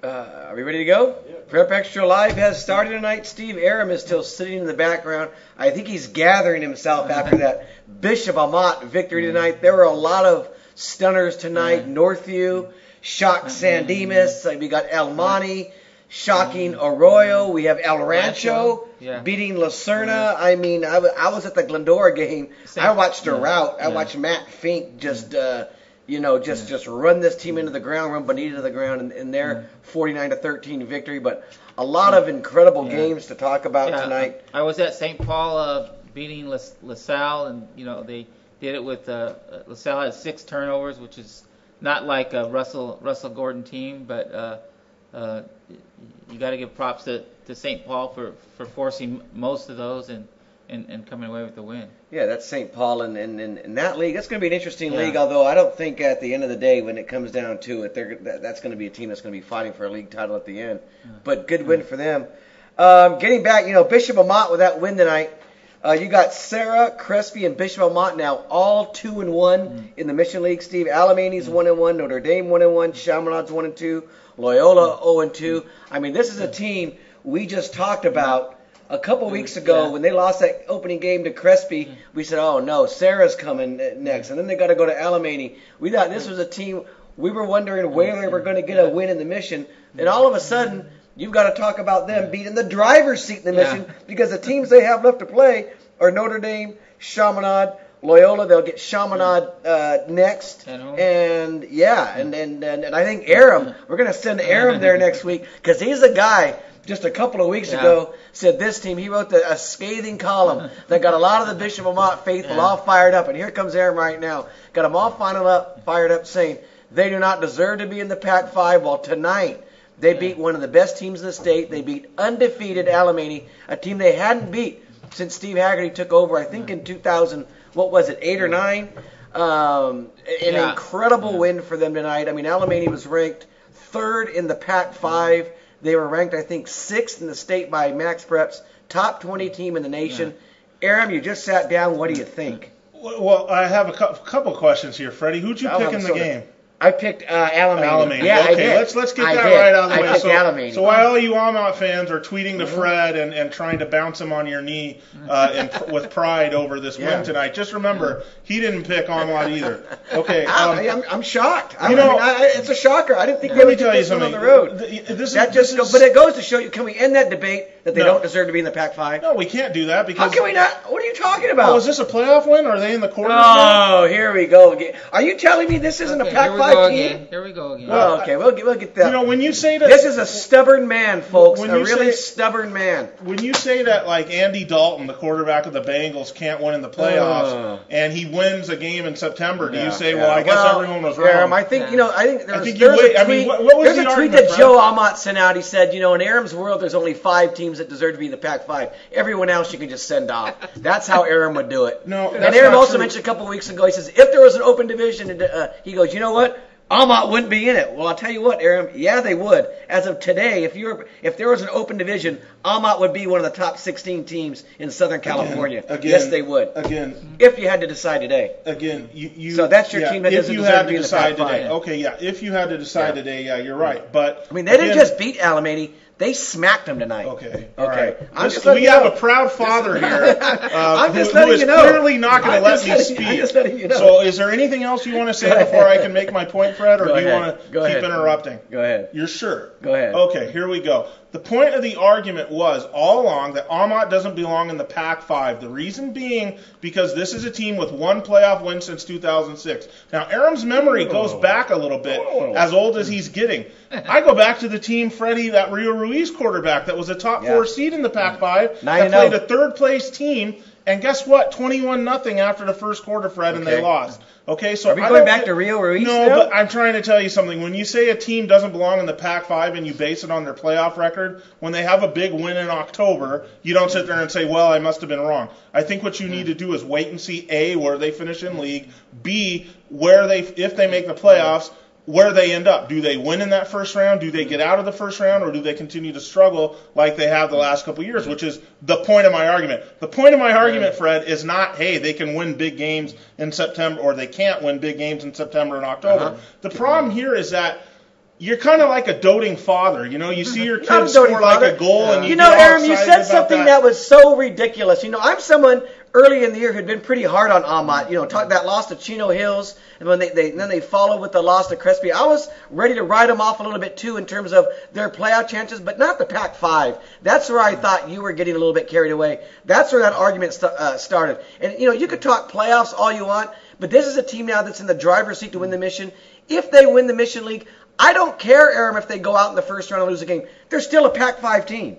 Are we ready to go? PrepXtra Live has started tonight. Steve Aram is still sitting in the background. I think he's gathering himself after that Bishop Amat victory tonight. There were a lot of stunners tonight. Northview shocked San Dimas. We got El Monte shocking Arroyo. We have El Rancho beating La Serna. I mean, I was at the Glendora game. I watched a rout. I watched Matt Fink just run this team into the ground, run Bonita to the ground in their 49-13 victory. But a lot of incredible games to talk about tonight. I was at St. Paul beating LaSalle, and they did it with LaSalle had 6 turnovers, which is not like a Russell Gordon team, but you got to give props to St. Paul for forcing most of those and coming away with the win. Yeah, that's St. Paul, and in that league, that's going to be an interesting league, although I don't think at the end of the day, when it comes down to it, that's going to be a team that's going to be fighting for a league title at the end. But good win for them. Getting back, Bishop Amat with that win tonight. You got Sarah, Crespi, and Bishop Amat now all 2-1 in the Mission League. Steve Alamany's 1-1, Notre Dame 1-1, Chaminade's 1-2, Loyola 0-2. I mean, this is a team we just talked about a couple weeks ago when they lost that opening game to Crespi. We said, oh no, Sarah's coming next, and then they got to go to Alamany. We thought this was a team we were wondering where they were going to get a win in the Mission, and all of a sudden you've got to talk about them beating the driver's seat in the Mission because the teams they have left to play are Notre Dame, Chaminade, Loyola. They'll get Chaminade next, and I think Aram. We're going to send Aram there next week because he's a guy. Just a couple of weeks ago, said this team, he wrote a scathing column that got a lot of the Bishop Amat faithful all fired up. And here comes Aram right now. Got them all fired up saying they do not deserve to be in the Pac-5. Well, tonight they beat one of the best teams in the state. They beat undefeated Alamany, a team they hadn't beat since Steve Haggerty took over, I think in 2000, 8 or 9? An incredible win for them tonight. I mean, Alamany was ranked 3rd in the Pac-5. They were ranked, I think, 6th in the state by Max Prep's top 20 team in the nation. Aram, you just sat down. What do you think? Well, I have a couple questions here, Freddie. Who'd you pick in the game? I picked Alamany. Yeah, okay, let's get that right out of the way. So while all you Amat fans are tweeting to Fred and trying to bounce him on your knee with pride over this win tonight, just remember he didn't pick Amat either. Okay, I'm shocked. It's a shocker. I didn't think let me tell you something on the road. But it goes to show you. Can we end that debate that they don't deserve to be in the Pac-5? No, we can't do that because. How can we not? What are you talking about? Oh, is this a playoff win? Are they in the quarters? Oh, here we go again. Are you telling me this isn't a Pac-5 team? Here we go again. Well, okay, we'll get that. When you say that, this is a stubborn man, folks. Stubborn man. When you say that, like Andy Dalton, the quarterback of the Bengals, can't win in the playoffs, and he wins a game in September, do you say, well, I guess everyone was wrong? I think there's a tweet that Joe Amat sent out. He said, in Aram's world, there's only 5 teams that deserve to be in the Pac-5. Everyone else you can just send off. That's how Aram would do it. No, and Aram also mentioned a couple of weeks ago. He says if there was an open division, he goes, you know what? Amat wouldn't be in it. Well, I'll tell you what, Aram. Yeah, they would. As of today, if there was an open division, Amat would be one of the top 16 teams in Southern California. Yes, they would. If you had to decide today. So that's your team that doesn't deserve to be in the Pac-5. Today. Okay, if you had to decide today, you're right. But they didn't just beat Alamany. They smacked them tonight. Okay. All right. We have a proud father here who is clearly not going to let me speak. I'm just letting you know. So is there anything else you want to say before I can make my point, Fred, or do you want to keep interrupting? Go ahead. You're sure? Go ahead. Okay, here we go. The point of the argument was all along that Amat doesn't belong in the Pac-5. The reason being because this is a team with 1 playoff win since 2006. Now, Aram's memory goes back a little bit, as old as he's getting. I go back to the team, Freddie, that Rio Ruiz quarterback that was a top 4 seed in the Pac-5 that played a 3rd-place team. And guess what? 21-0 after the first quarter, Fred, and they lost. Okay, so are we going back to Rio Ruiz? No, but I'm trying to tell you something. When you say a team doesn't belong in the Pac-5 and you base it on their playoff record, when they have a big win in October, you don't sit there and say, well, I must have been wrong. I think what you need to do is wait and see, A, where they finish in league, B, if they make the playoffs, where they end up. Do they win in that first round? Do they get out of the first round? Or do they continue to struggle like they have the last couple of years, which is the point of my argument. The point of my argument, Fred, is not, hey, they can win big games in September or they can't win big games in September and October. The problem here is that you're kind of like a doting father. You see your I'm a kids doting score like father. a goal, and you Aram, you said something that was so ridiculous. I'm someone early in the year who'd been pretty hard on Amat. Talk that loss to Chino Hills, and when then they followed with the loss to Crespi. I was ready to write them off a little bit too in terms of their playoff chances, but not the Pac-5. That's where I thought you were getting a little bit carried away. That's where that argument started. And you could talk playoffs all you want, but this is a team now that's in the driver's seat to win the Mission. If they win the Mission League, I don't care, Aram, if they go out in the first round and lose a game. They're still a Pac-5 team.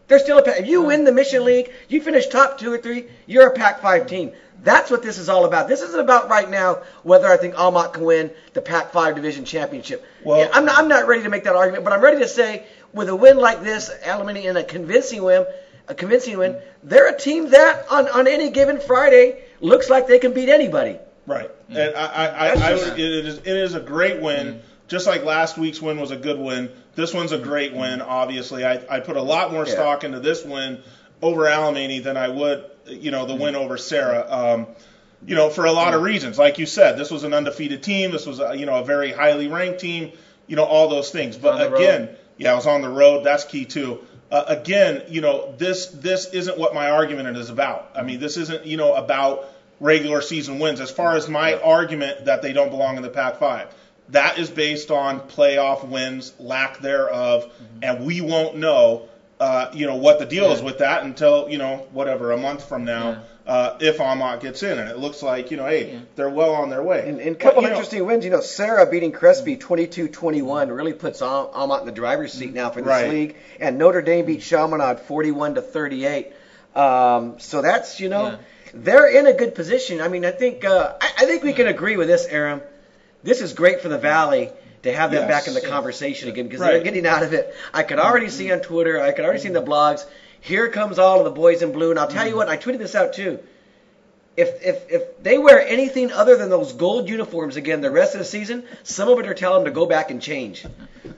They're still a Pac. If you win the Mission League, you finish top 2 or 3, you're a Pac-5 team. That's what this is all about. This isn't about right now whether I think Amat can win the Pac-5 division championship. Well, I'm not ready to make that argument, but I'm ready to say with a win like this, Alamany in a convincing win, they're a team that on any given Friday looks like they can beat anybody. Right, and it is a great win. Just like last week's win was a good win, this one's a great win, obviously. I put a lot more stock into this win over Alamany than I would, the win over Serra, for a lot of reasons. Like you said, this was an undefeated team. This was, a very highly ranked team, all those things. But again, I was on the road. That's key, too. This isn't what my argument is about. I mean, this isn't, about regular season wins. As far as my argument that they don't belong in the Pac-5. That is based on playoff wins, lack thereof, and we won't know, what the deal is with that until, a month from now, if Amat gets in. And it looks like, they're well on their way. And a couple interesting wins. Serra beating Crespi 22-21 really puts Amat in the driver's seat now for this league. And Notre Dame beat Chaminade 41-38. So that's, they're in a good position. I mean, I think we can agree with this, Aram. This is great for the Valley to have them back in the conversation again because they're getting out of it. I could already see on Twitter, I could already see in the blogs, here comes all of the boys in blue. And I'll tell you what, I tweeted this out too. If they wear anything other than those gold uniforms again the rest of the season, some of it are telling them to go back and change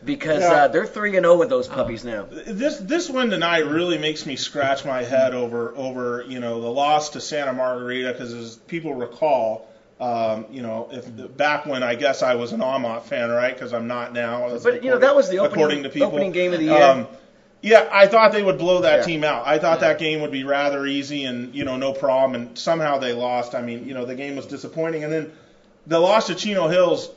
because they're 3-0 with those puppies now. This win tonight really makes me scratch my head over the loss to Santa Margarita because as people recall, if back when I guess I was an Amat fan, right? Because I'm not now. But that was the opening game of the year. I thought they would blow that team out. I thought that game would be rather easy and no problem. And somehow they lost. I mean, the game was disappointing. And then the loss to Chino Hills,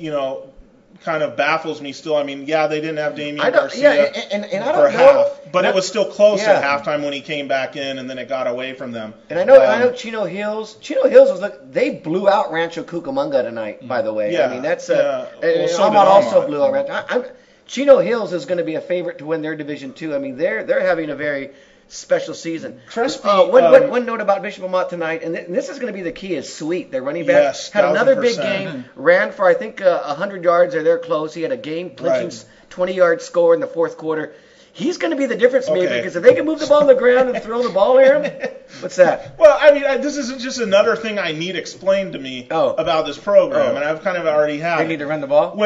kind of baffles me still. I mean, they didn't have Damian Garcia and I don't for know, half, but it was still close at halftime when he came back in, and then it got away from them. And I know Chino Hills was they blew out Rancho Cucamonga tonight. By the way, I mean that's Amat also blew out Rancho. Chino Hills is going to be a favorite to win their division too. I mean they're having a very special season. One note about Bishop Amat tonight, and this is going to be the key, is Sweet. Their running back had another big game, ran for I think 100 yards or they're close. He had a game-clinching 20-yard score in the fourth quarter. He's going to be the difference maker because if they can move the ball on the ground and throw the ball at him, what's that? Well, I mean, this isn't just another thing I need explained to me about this program, and I've kind of already had. They need to run the ball.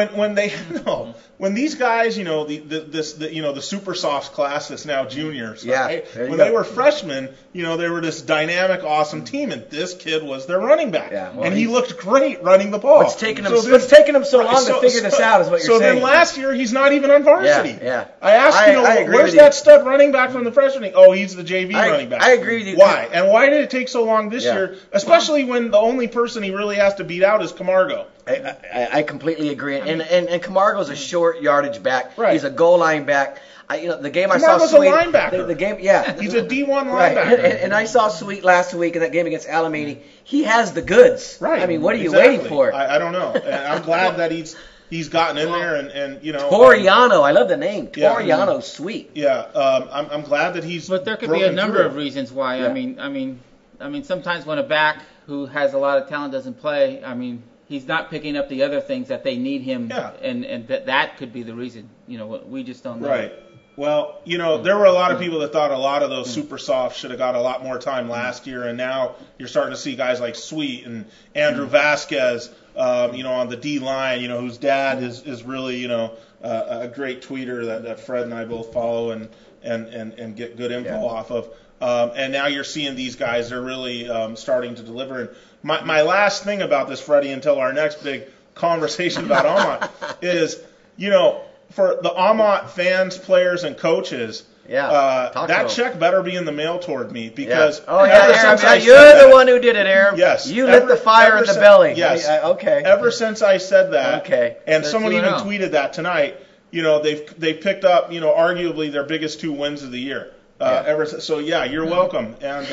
When these guys, the super softs class that's now juniors, right? When they were freshmen, they were this dynamic, awesome team, and this kid was their running back, and he looked great running the ball. What's taking him so long to figure this out is what you're saying. So then last year he's not even on varsity. Yeah. I asked where's that stud running back from the freshman? Oh, he's the JV running back. I agree with you. Why? And why did it take so long this year, especially when the only person he really has to beat out is Camargo? I completely agree. And Camargo's a short yardage back. Right. He's a goal line back. The game Camargo's I saw Sweet. A linebacker. The game, he's a D1 linebacker. And I saw Sweet last week in that game against Alamany. He has the goods. Right. I mean, what are you waiting for? I don't know. And I'm glad that he's gotten in there and Toriano, I love the name. Toriano, Sweet. Yeah, I'm glad that he's. But there could be a number of reasons why. Yeah. I mean, sometimes when a back who has a lot of talent doesn't play, I mean, he's not picking up the other things that they need him, and that could be the reason. We just don't know. Right. Well, there were a lot of people that thought a lot of those super softs should have got a lot more time last year, and now you're starting to see guys like Sweet and Andrew Vasquez, on the D line, whose dad is really, a great tweeter that Fred and I both follow and get good info off of. And now you're seeing these guys, they're really starting to deliver. And my last thing about this, Freddie, until our next big conversation about Amat is, for the Amat fans, players, and coaches, that to check better be in the mail toward me because Aram, you're the one who did it, Aram. Yes, you lit the fire in the belly. Yes, okay. Ever since I said that, and so someone even tweeted that tonight. They've picked up arguably their biggest 2 wins of the year. You're welcome. And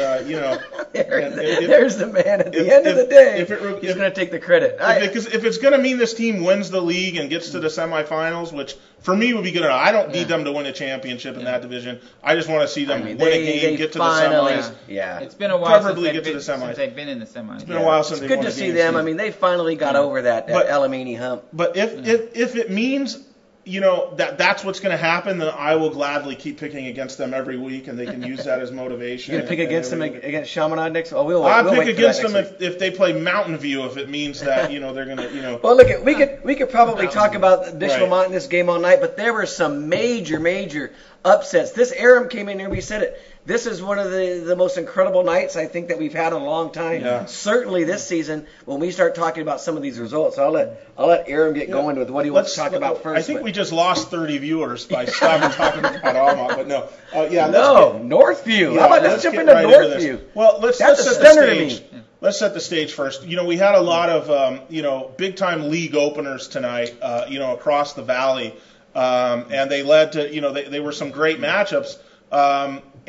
there's the man at the end of the day. He's going to take the credit. Because if it's going to mean this team wins the league and gets to the semifinals, which for me would be good enough. I don't need them to win a championship in that division. I just want to see them win a game, get to the semis. Yeah, it's been a while preferably get to the semis. Since they've been in the semis. It's been a while since they've won a game. It's good to see them. I mean, they finally got over that Alamany hump. But if it means that's what's going to happen, then I will gladly keep picking against them every week, and they can use that as motivation. You're going to pick against them against Chaminade next? Oh, I'll pick against them if they play Mountain View, if it means that they're going to Well, look, we could probably talk about Dish Lamont in this game all night, but there were some major upsets. This Aram came in here, we said it. This is one of the most incredible nights I think that we've had in a long time. Yeah. Certainly this season when we start talking about some of these results. I'll let Aram get going with what he wants to talk about first. I think we just lost 30 viewers by stopping talking about Hama, but no. Northview. How about let's jump into Northview? Well, let's set the stage. Let's set the stage first. We had a lot of big time league openers tonight. Across the valley, and they led to they were some great matchups.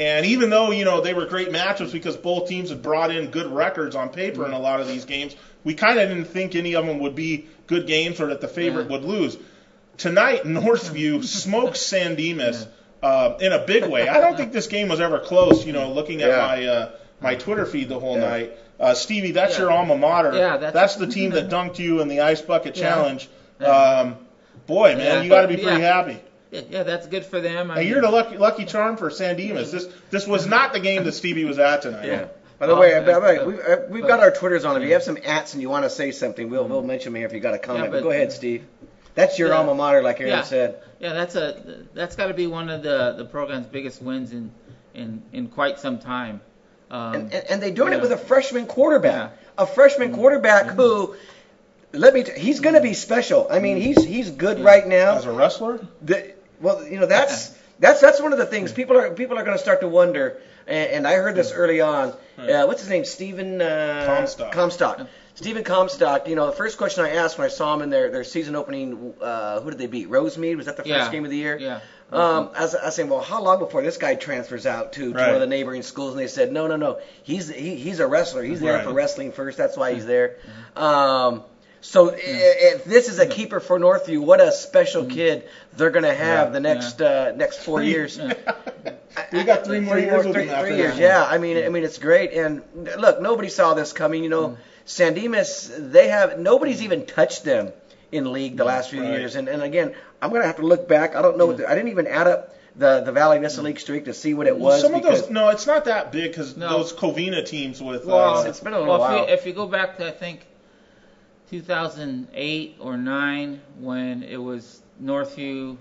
And even though, they were great matchups because both teams had brought in good records on paper in a lot of these games, we kind of didn't think any of them would be good games or that the favorite would lose. Tonight, Northview smokes San Dimas in a big way. I don't think this game was ever close, looking at my Twitter feed the whole night. Stevie, that's your alma mater. Yeah, that's the team that dunked you in the Ice Bucket Challenge. Boy, man, you got to be pretty happy. Yeah, that's good for them. You're the lucky charm for San Dimas. This was not the game that Stevie was at tonight. Yeah. By the way, we've got our Twitters on. If you have some ats and you want to say something, we'll mention them here if you got a comment. But go ahead, Steve. That's your alma mater, like Aaron said. Yeah, that's got to be one of the program's biggest wins in quite some time. And they're doing it with a freshman quarterback. A freshman quarterback who. He's going to be special. I mean, he's good right now. As a wrestler? That's one of the things people are going to start to wonder. And I heard this early on. What's his name? Stephen Comstock. Stephen Comstock. The first question I asked when I saw him in their season opening, who did they beat? Rosemead? Was that the first game of the year? Yeah. I was saying, well, how long before this guy transfers out to one of the neighboring schools? And they said, no. He's a wrestler. He's there for wrestling first. That's why he's there. So if this is a keeper for Northview, what a special kid they're going to have the next 4 years. We got 3 more years with him after 3 years, yeah. I mean, it's great. And look, nobody saw this coming. San Dimas, nobody's even touched them in league the last few years. And again, I'm going to have to look back. I don't know I didn't even add up the Valley Vista League streak to see what it was. Some of those, it's not that big because those Covina teams with. It's been a little while. If you go back to, I think, 2008 or 9 when it was Northview,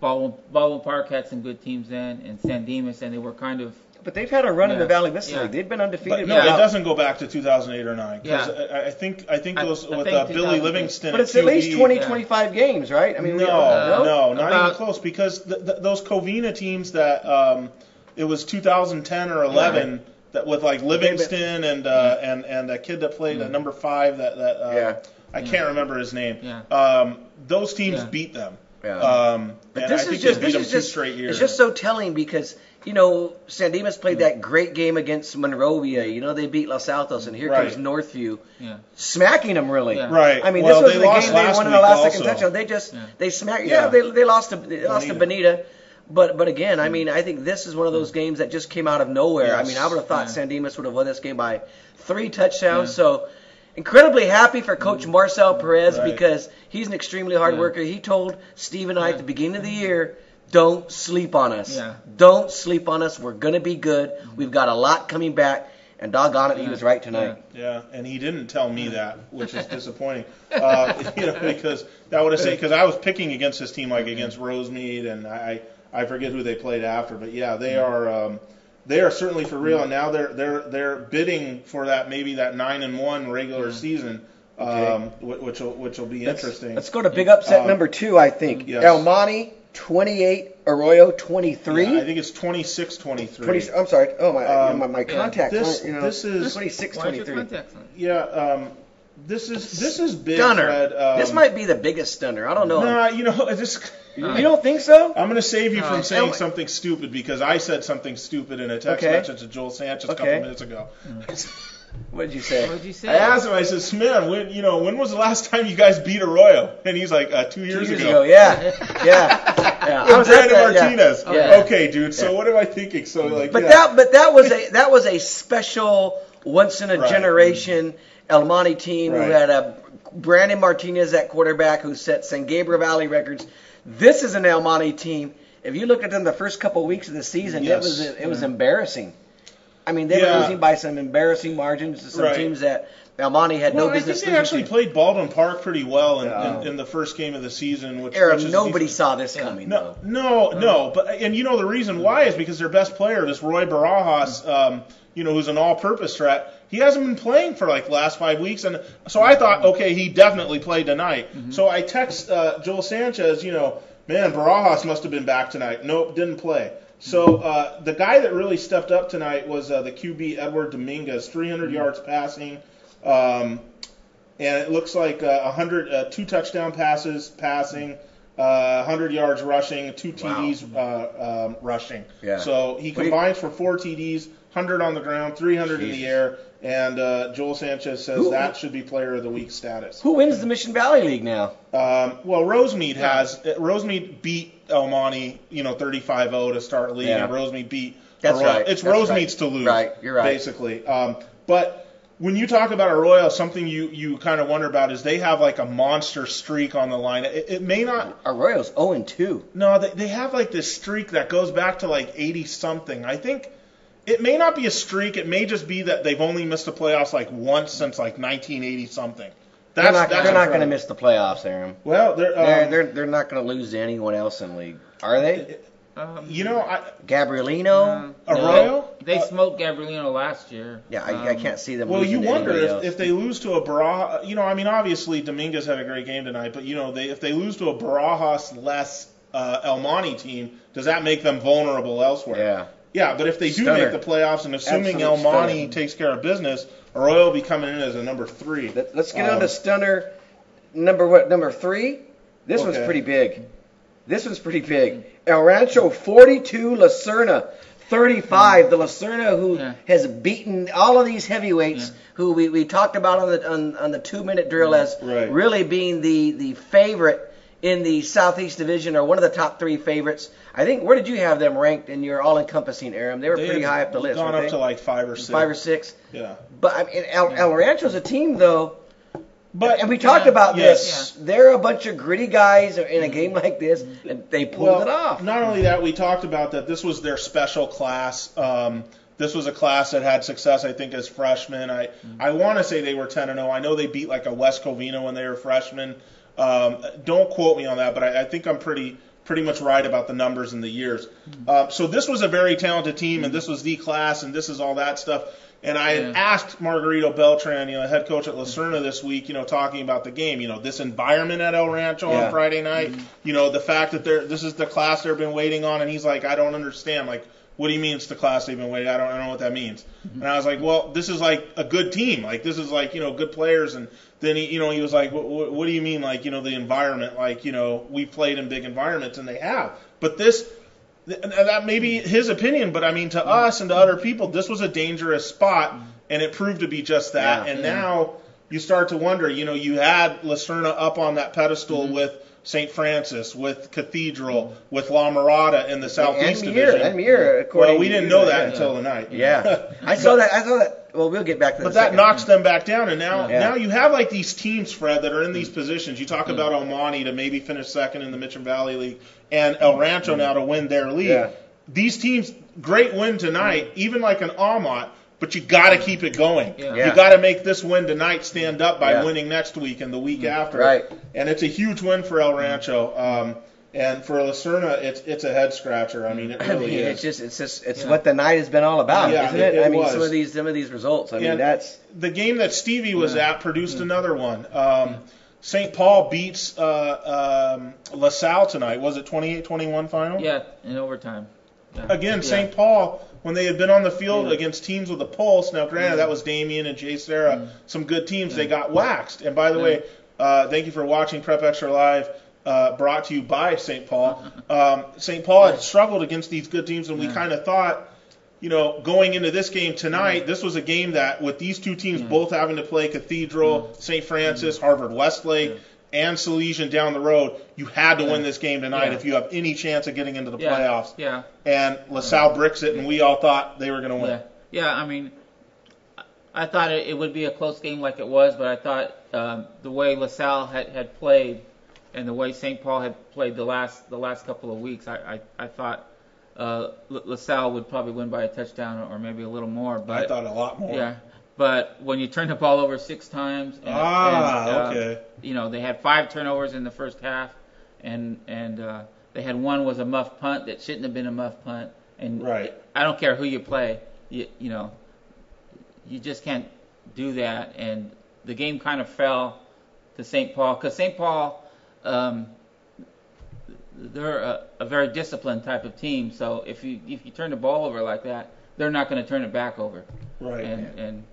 Baldwin Park had some good teams then, and San Dimas, and they were kind of. But they've had a run in the Valley Vista League. They've been undefeated. But it doesn't go back to 2008 or 9. I think those with Billy Livingston. But it's at least 25 games, right? I mean, no, not even close because those Covina teams that it was 2010 or 11. That with like Livingston and a kid that played at number 5 I can't remember his name. Those teams beat them. But this is just 2 straight years. It's just so telling because San Dimas played that great game against Monrovia. They beat Los Altos, and here comes Northview, smacking them really. Right. I mean, this was the game they won in the last second touchdown. They smacked. They lost to Bonita. But again, I mean, I think this is one of those games that just came out of nowhere. Yes. I mean, I would have thought San Dimas would have won this game by 3 touchdowns. So incredibly happy for Coach Marcel Perez because he's an extremely hard worker. He told Steve and I at the beginning of the year, don't sleep on us. Don't sleep on us. We're going to be good. We've got a lot coming back. And doggone it, he was right tonight. Yeah, and he didn't tell me that, which is disappointing. Because that would have said because I was picking against this team like against Rosemead, and I forget who they played after, but they are certainly for real, and now they're bidding for that 9-1 regular season. which will be interesting. Let's go to big upset number 2, I think. Yes. El Monte, 28, Arroyo, 23. Yeah, I think it's 26-23. I'm sorry. Oh, my contacts. This is 26-23. Yeah. This is big, Stunner. Fred. This might be the biggest stunner. I don't know. Nah, you don't think so? I'm going to save you from saying something stupid because I said something stupid in a text message to Joel Sanchez a couple minutes ago. What did you say? I asked him. I said, "Man, when was the last time you guys beat Arroyo?" And he's like, 2 years ago. Yeah. With Brandon Martinez. Yeah. Okay, dude. So what am I thinking? So like, that was a special, once in a generation El Monte team who had a Brandon Martinez at quarterback who set San Gabriel Valley records. This is an El Monte team. If you look at them the first couple of weeks of the season, it was embarrassing. I mean, they were losing by some embarrassing margins to some teams that El Monte had no business losing. I think they actually played Baldwin Park pretty well in the first game of the season. Aram, nobody saw this coming. No. But the reason why is because their best player, this Roy Barajas, who's an all-purpose threat, he hasn't been playing for like the last 5 weeks, and so I thought, okay, he definitely played tonight. Mm-hmm. So I text Joel Sanchez, man, Barajas must have been back tonight. Nope, didn't play. So the guy that really stepped up tonight was the QB Edward Dominguez, 300 yards passing, and it looks like 2 touchdown passes passing, 100 yards rushing, 2 TDs rushing. Yeah. So he combines for 4 TDs, 100 on the ground, 300 in the air, and Joel Sanchez says that should be Player of the Week status. Who wins the Mission Valley League now? Rosemead Rosemead beat El Monte, 35-0 to start league, and Rosemead beat. That's right. It's Rosemead's to lose. Right, you're right. Basically, but when you talk about Arroyo, something you kind of wonder about is they have like a monster streak on the line. It may not. Arroyo's 0-2. No, they have like this streak that goes back to like 80-something. I think it may not be a streak. It may just be that they've only missed the playoffs like once since like 1980-something. They're not going to miss the playoffs, Aram. Well, they're not going to lose to anyone else in the league, are they? Gabrielino? Arroyo? They smoked Gabrielino last year. Yeah, I can't see them. Well, losing you wonder to if they lose to a Barajas. Obviously Dominguez had a great game tonight, but if they lose to a Barajas-less El Monte team, does that make them vulnerable elsewhere? Yeah. Yeah, but if they do make the playoffs, and assuming El Monte takes care of business, Arroyo will be coming in as a number 3. Let's get on to stunner number 3. This one's pretty big. El Rancho 42, La Serna 35. The La Serna who has beaten all of these heavyweights who we talked about on the 2-minute drill as really being the favorite in the Southeast Division, or one of the top 3 favorites. I think, where did you have them ranked in your all-encompassing, Aram? They were pretty high up the list, gone up to like 5 or 6. 5 or 6? Yeah. But I mean, El Rancho's a team, though, and we talked about this. Yeah. They're a bunch of gritty guys in a game like this, and they pulled it off. Not only that, we talked about that this was their special class. This was a class that had success, I think, as freshmen. I want to say they were 10-0. I know they beat like a West Covina when they were freshmen. Don't quote me on that, but I think I'm pretty much right about the numbers and the years. So this was a very talented team, and this was the class, and this is all that stuff. And I had asked Margarito Beltran, head coach at La Serna this week, talking about the game, this environment at El Rancho on Friday night, the fact that this is the class they've been waiting on, and he's like, I don't understand. Like, what do you mean it's the class they've been waiting? I don't know what that means. And I was like, well, this is like a good team. Like, this is like, good players. And then he was like, what do you mean? Like, the environment, like, we've played in big environments, and they have. But that may be his opinion, but I mean, to us and to other people, this was a dangerous spot, and it proved to be just that. Yeah, and now you start to wonder, you had La Serna up on that pedestal with St. Francis, with Cathedral, with La Mirada in the Southeast Division. And Muir, well, we didn't know that until tonight. Yeah. I saw that. Well, we'll get back to that. But that knocks them back down, and now you have like these teams, Fred, that are in these positions. You talk about El Monte to maybe finish second in the Mission Valley League, and El Rancho now to win their league. Yeah. These teams, great win tonight, even like an Almont, but you got to keep it going. Yeah. You got to make this win tonight stand up by winning next week and the week after. Right. And it's a huge win for El Rancho. And for Serna, it's a head scratcher. I mean, it really is. It's what the night has been all about, isn't it? I mean, was. some of these results. I mean, that's the game that Stevie was at produced another one. St. Paul beats LaSalle tonight. Was it 28-21 final? Yeah, in overtime. Yeah. Again, St. Paul, when they had been on the field against teams with a pulse, now granted that was Damien and Jay Serra, some good teams, they got waxed. And by the way, thank you for watching PrepXtra Live. Brought to you by St. Paul. St. Paul had struggled against these good teams, and we kind of thought, going into this game tonight, this was a game that, with these two teams both having to play Cathedral, St. Francis, Harvard Westlake, and Tolegian down the road, you had to win this game tonight if you have any chance of getting into the playoffs. Yeah. And LaSalle bricks it, and we all thought they were going to win. Yeah, I mean, I thought it would be a close game like it was, but I thought the way LaSalle had played and the way St. Paul had played the last couple of weeks, I thought LaSalle would probably win by a touchdown or maybe a little more. But I thought a lot more. Yeah, but when you turn the ball over 6 times, okay. They had 5 turnovers in the first half, and they had one was a muff punt that shouldn't have been a muff punt. And I don't care who you play, you just can't do that. And the game kind of fell to St. Paul because St. Paul. They're a very disciplined type of team. So if you turn the ball over like that, they're not going to turn it back over. Right. And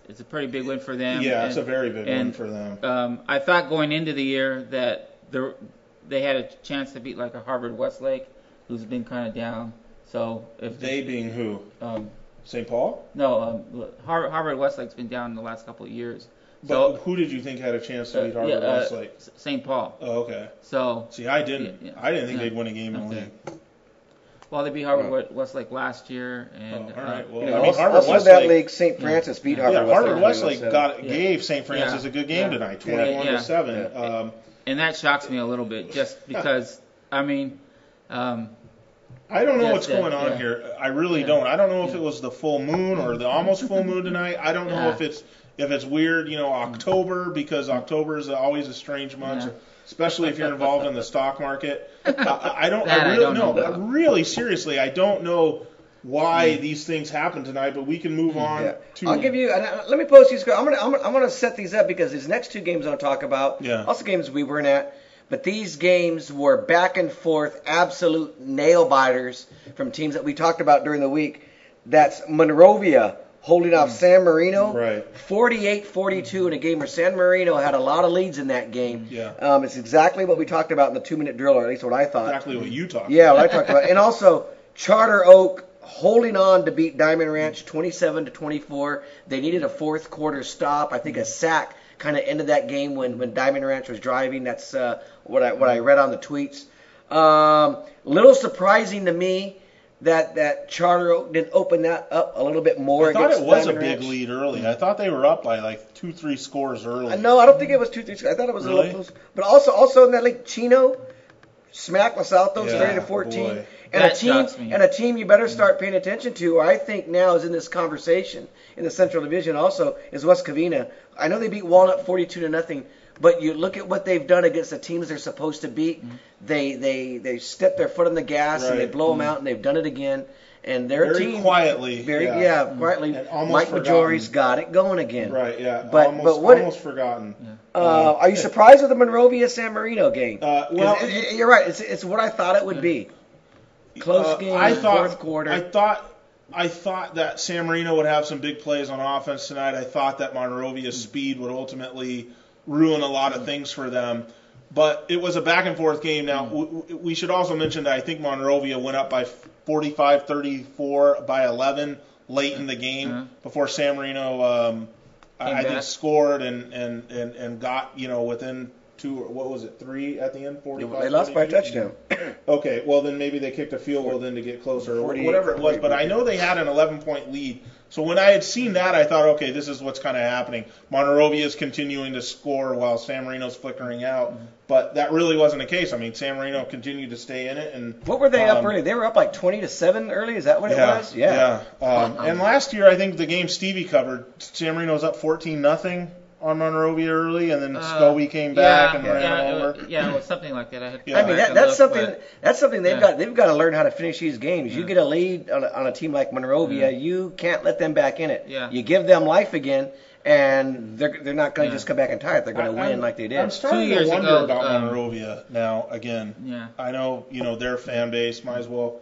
it's a pretty big win for them. Yeah, it's a very big win for them. I thought going into the year that they had a chance to beat like a Harvard Westlake, who's been kind of down. So if they being who? St. Paul? No, Harvard Westlake's been down in the last couple of years. But who did you think had a chance to beat Harvard Westlake? St. Paul. Oh, okay. So see, I didn't. I didn't think they'd win a game in the league. Well, they beat Harvard Westlake last year, and all right. Well, Harvard Westlake, that league, St. Francis beat Harvard Westlake. Harvard Westlake gave St. Francis a good game tonight, 21-7. And that shocks me a little bit, just because I mean. I don't know what's going on here. I really don't. I don't know if it was the full moon or the almost full moon tonight. I don't know if it's weird, October, because October is always a strange month, especially if you're involved in the stock market. I don't know. Really, seriously, I don't know why these things happen tonight, but we can move on to. I'll give you. Let me post these. I'm gonna set these up because these next 2 games I'll talk about. Also games we weren't at. But these games were back and forth, absolute nail biters from teams that we talked about during the week. That's Monrovia holding off San Marino, 48-42 in a game where San Marino had a lot of leads in that game. It's exactly what we talked about in the 2-minute drill, or at least what I thought. Exactly what you talked about. Yeah, what I talked about. And also Charter Oak holding on to beat Diamond Ranch 27-24. They needed a fourth quarter stop. I think a sack kind of ended that game when Diamond Ranch was driving. That's what I read on the tweets. Little surprising to me that Charter Oak didn't open that up a little bit more. I thought against it was Diamond a big Ranch. lead early. I thought they were up by like 2-3 scores early. No, I don't think it was 2-3. I thought it was a little close. But also in that league, Chino smacked Los Altos 30-14. And a team you better start paying attention to, I think now is in this conversation in the Central Division also, is West Covina. I know they beat Walnut 42-0, but you look at what they've done against the teams they're supposed to beat. They step their foot on the gas and they blow them out, and they've done it again. And their team quietly, quietly. And Mike Majori's got it going again. Right, yeah. But almost forgotten. Are you surprised with the Monrovia San Marino game? You're right. It's what I thought it would be. Close game, fourth quarter. I thought that San Marino would have some big plays on offense tonight. I thought that Monrovia's speed would ultimately ruin a lot of things for them. But it was a back-and-forth game. Now, we should also mention that I think Monrovia went up by 45-34 by 11 late in the game before San Marino, I think, scored and got, within 3 at the end? 45. They lost by a touchdown. Okay, well then maybe they kicked a field goal then to get closer, or whatever it was. But I know they had an 11-point lead. So when I had seen that, I thought, okay, this is what's kind of happening. Monrovia is continuing to score while San Marino's flickering out. But that really wasn't the case. I mean, San Marino continued to stay in it. And what were they up early? They were up like 20-7 early. Is that what it was? Yeah. And last year, I think the game Stevie covered, San Marino's up 14-0 on Monrovia early, and then Scobie came back and ran over? It was something like that. I mean, that's something they've got to learn how to finish these games. You get a lead on a team like Monrovia, you can't let them back in it. Yeah. You give them life again, and they're not going to just come back and tie it. They're going to win like they did. I'm starting to wonder about Monrovia now again. Yeah. I know, their fan base might as well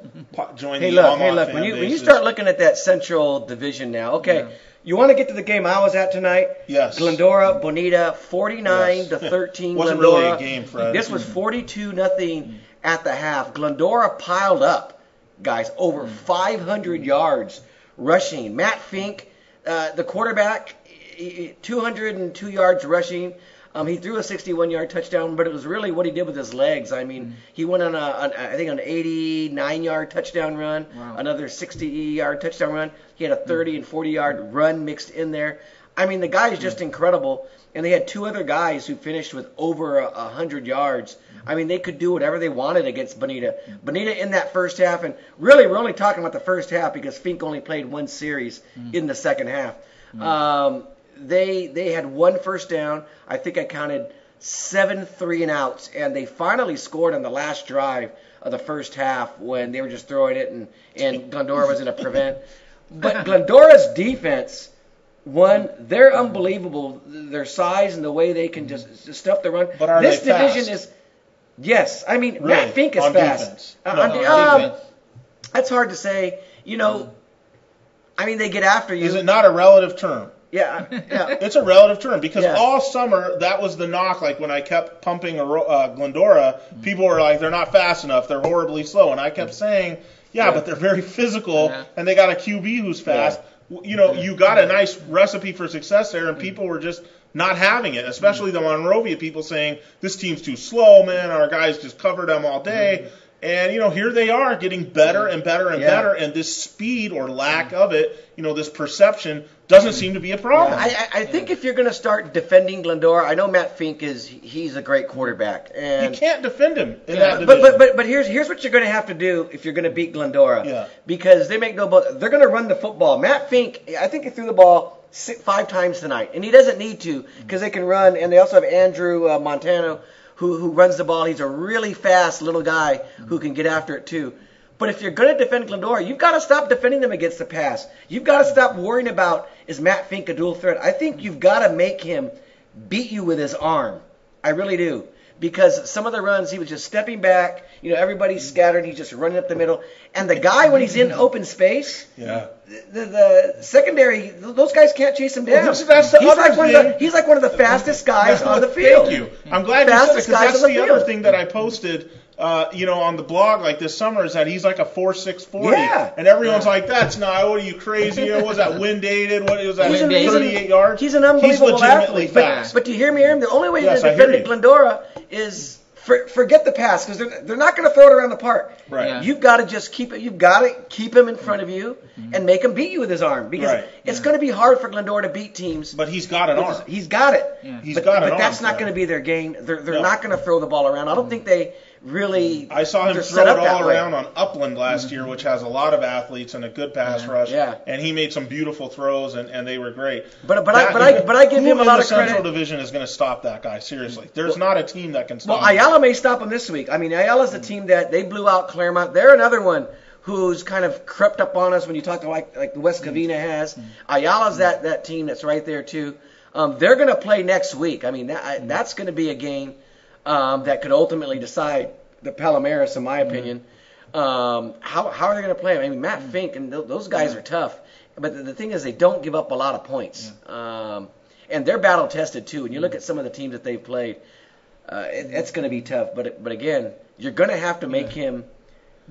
join the Hama fan when base. you start looking at that Central Division now, okay, you want to get to the game I was at tonight? Yes. Glendora, Bonita, 49-13. Wasn't Glendora. really a game, Fred. This was 42-0 at the half. Glendora piled up, guys, over 500 yards rushing. Matt Fink, the quarterback, 202 yards rushing. He threw a 61-yard touchdown, but it was really what he did with his legs. I mean, he went on I think an 89-yard touchdown run, another 60-yard touchdown run. He had a 30 and 40-yard run mixed in there. I mean, the guy is just incredible. And they had two other guys who finished with over 100 yards. I mean, they could do whatever they wanted against Bonita. Bonita in that first half, and really we're only talking about the first half because Fink only played one series in the second half. They had one first down. I think I counted 7 3-and-outs, and they finally scored on the last drive of the first half when they were just throwing it, and Glendora was in a prevent. But Glendora's defense, they're unbelievable. Their size and the way they can just stuff the run. But are this they fast? division is, yes. I mean, Really? Matt Fink is On fast. defense? That's hard to say. I mean, they get after you. Is it not a relative term? Yeah. It's a relative term because Yeah. all summer that was the knock. Like when I kept pumping Glendora, people were like, they're not fast enough, they're horribly slow, and I kept saying, but they're very physical, and they got a QB who's fast. You got a nice recipe for success there, and people were just not having it, especially the Monrovia people saying, this team's too slow, man, our guys just covered them all day. And, here they are getting better and better and better, and this speed or lack of it, this perception doesn't seem to be a problem. I think if you're going to start defending Glendora, I know Matt Fink he's a great quarterback. And you can't defend him in that division. But here's what you're going to have to do if you're going to beat Glendora. Yeah. Because they make no bones. They're going to run the football. Matt Fink, I think he threw the ball 5 times tonight, and he doesn't need to because they can run. And they also have Andrew Montano, who runs the ball. He's a really fast little guy who can get after it too. But if you're going to defend Glendora, you've got to stop defending them against the pass. You've got to stop worrying about, is Matt Fink a dual threat? I think you've got to make him beat you with his arm. I really do. Because some of the runs, he was just stepping back. Everybody's scattered. He's just running up the middle. And the guy, when he's in open space, the secondary, those guys can't chase him down. Well, that's the other thing. He's like one of the fastest guys on the field. Thank you. I'm glad you said it because that's the other thing that I posted. On the blog like this summer is that he's like a 4.6 40. Yeah. And everyone's like, that's not, what are you crazy? What was that, wind dated? What was that, 38 yards? He's an unbelievable legitimately athlete. fast. But do you hear me, Aram? The only way to defend Glendora is forget the pass because they're not going to throw it around the park. Right. Yeah. You've got to just keep him in front of you and make him beat you with his arm because it's going to be hard for Glendora to beat teams. But he's got an arm. He's got it. Yeah. But that's not going to be their game. They're not going to throw the ball around. I don't think they really. I saw him throw it all around on Upland last year, which has a lot of athletes and a good pass rush. Yeah. And he made some beautiful throws, and they were great. But I give him a lot of credit. Who in the Central Division is going to stop that guy? Seriously, there's not a team that can stop him. Well, Ayala may stop him this week. I mean, Ayala's the team that they blew out Claremont. They're another one who's kind of crept up on us when you talk to like the West Covina has. Ayala's that team that's right there too. They're going to play next week. I mean, that's going to be a game that could ultimately decide the Palomares, in my opinion. How are they going to play? I mean, Matt Fink and those guys are tough. But the thing is, they don't give up a lot of points. And they're battle tested too. When you look at some of the teams that they've played, it's going to be tough. But again, you're going to have to make him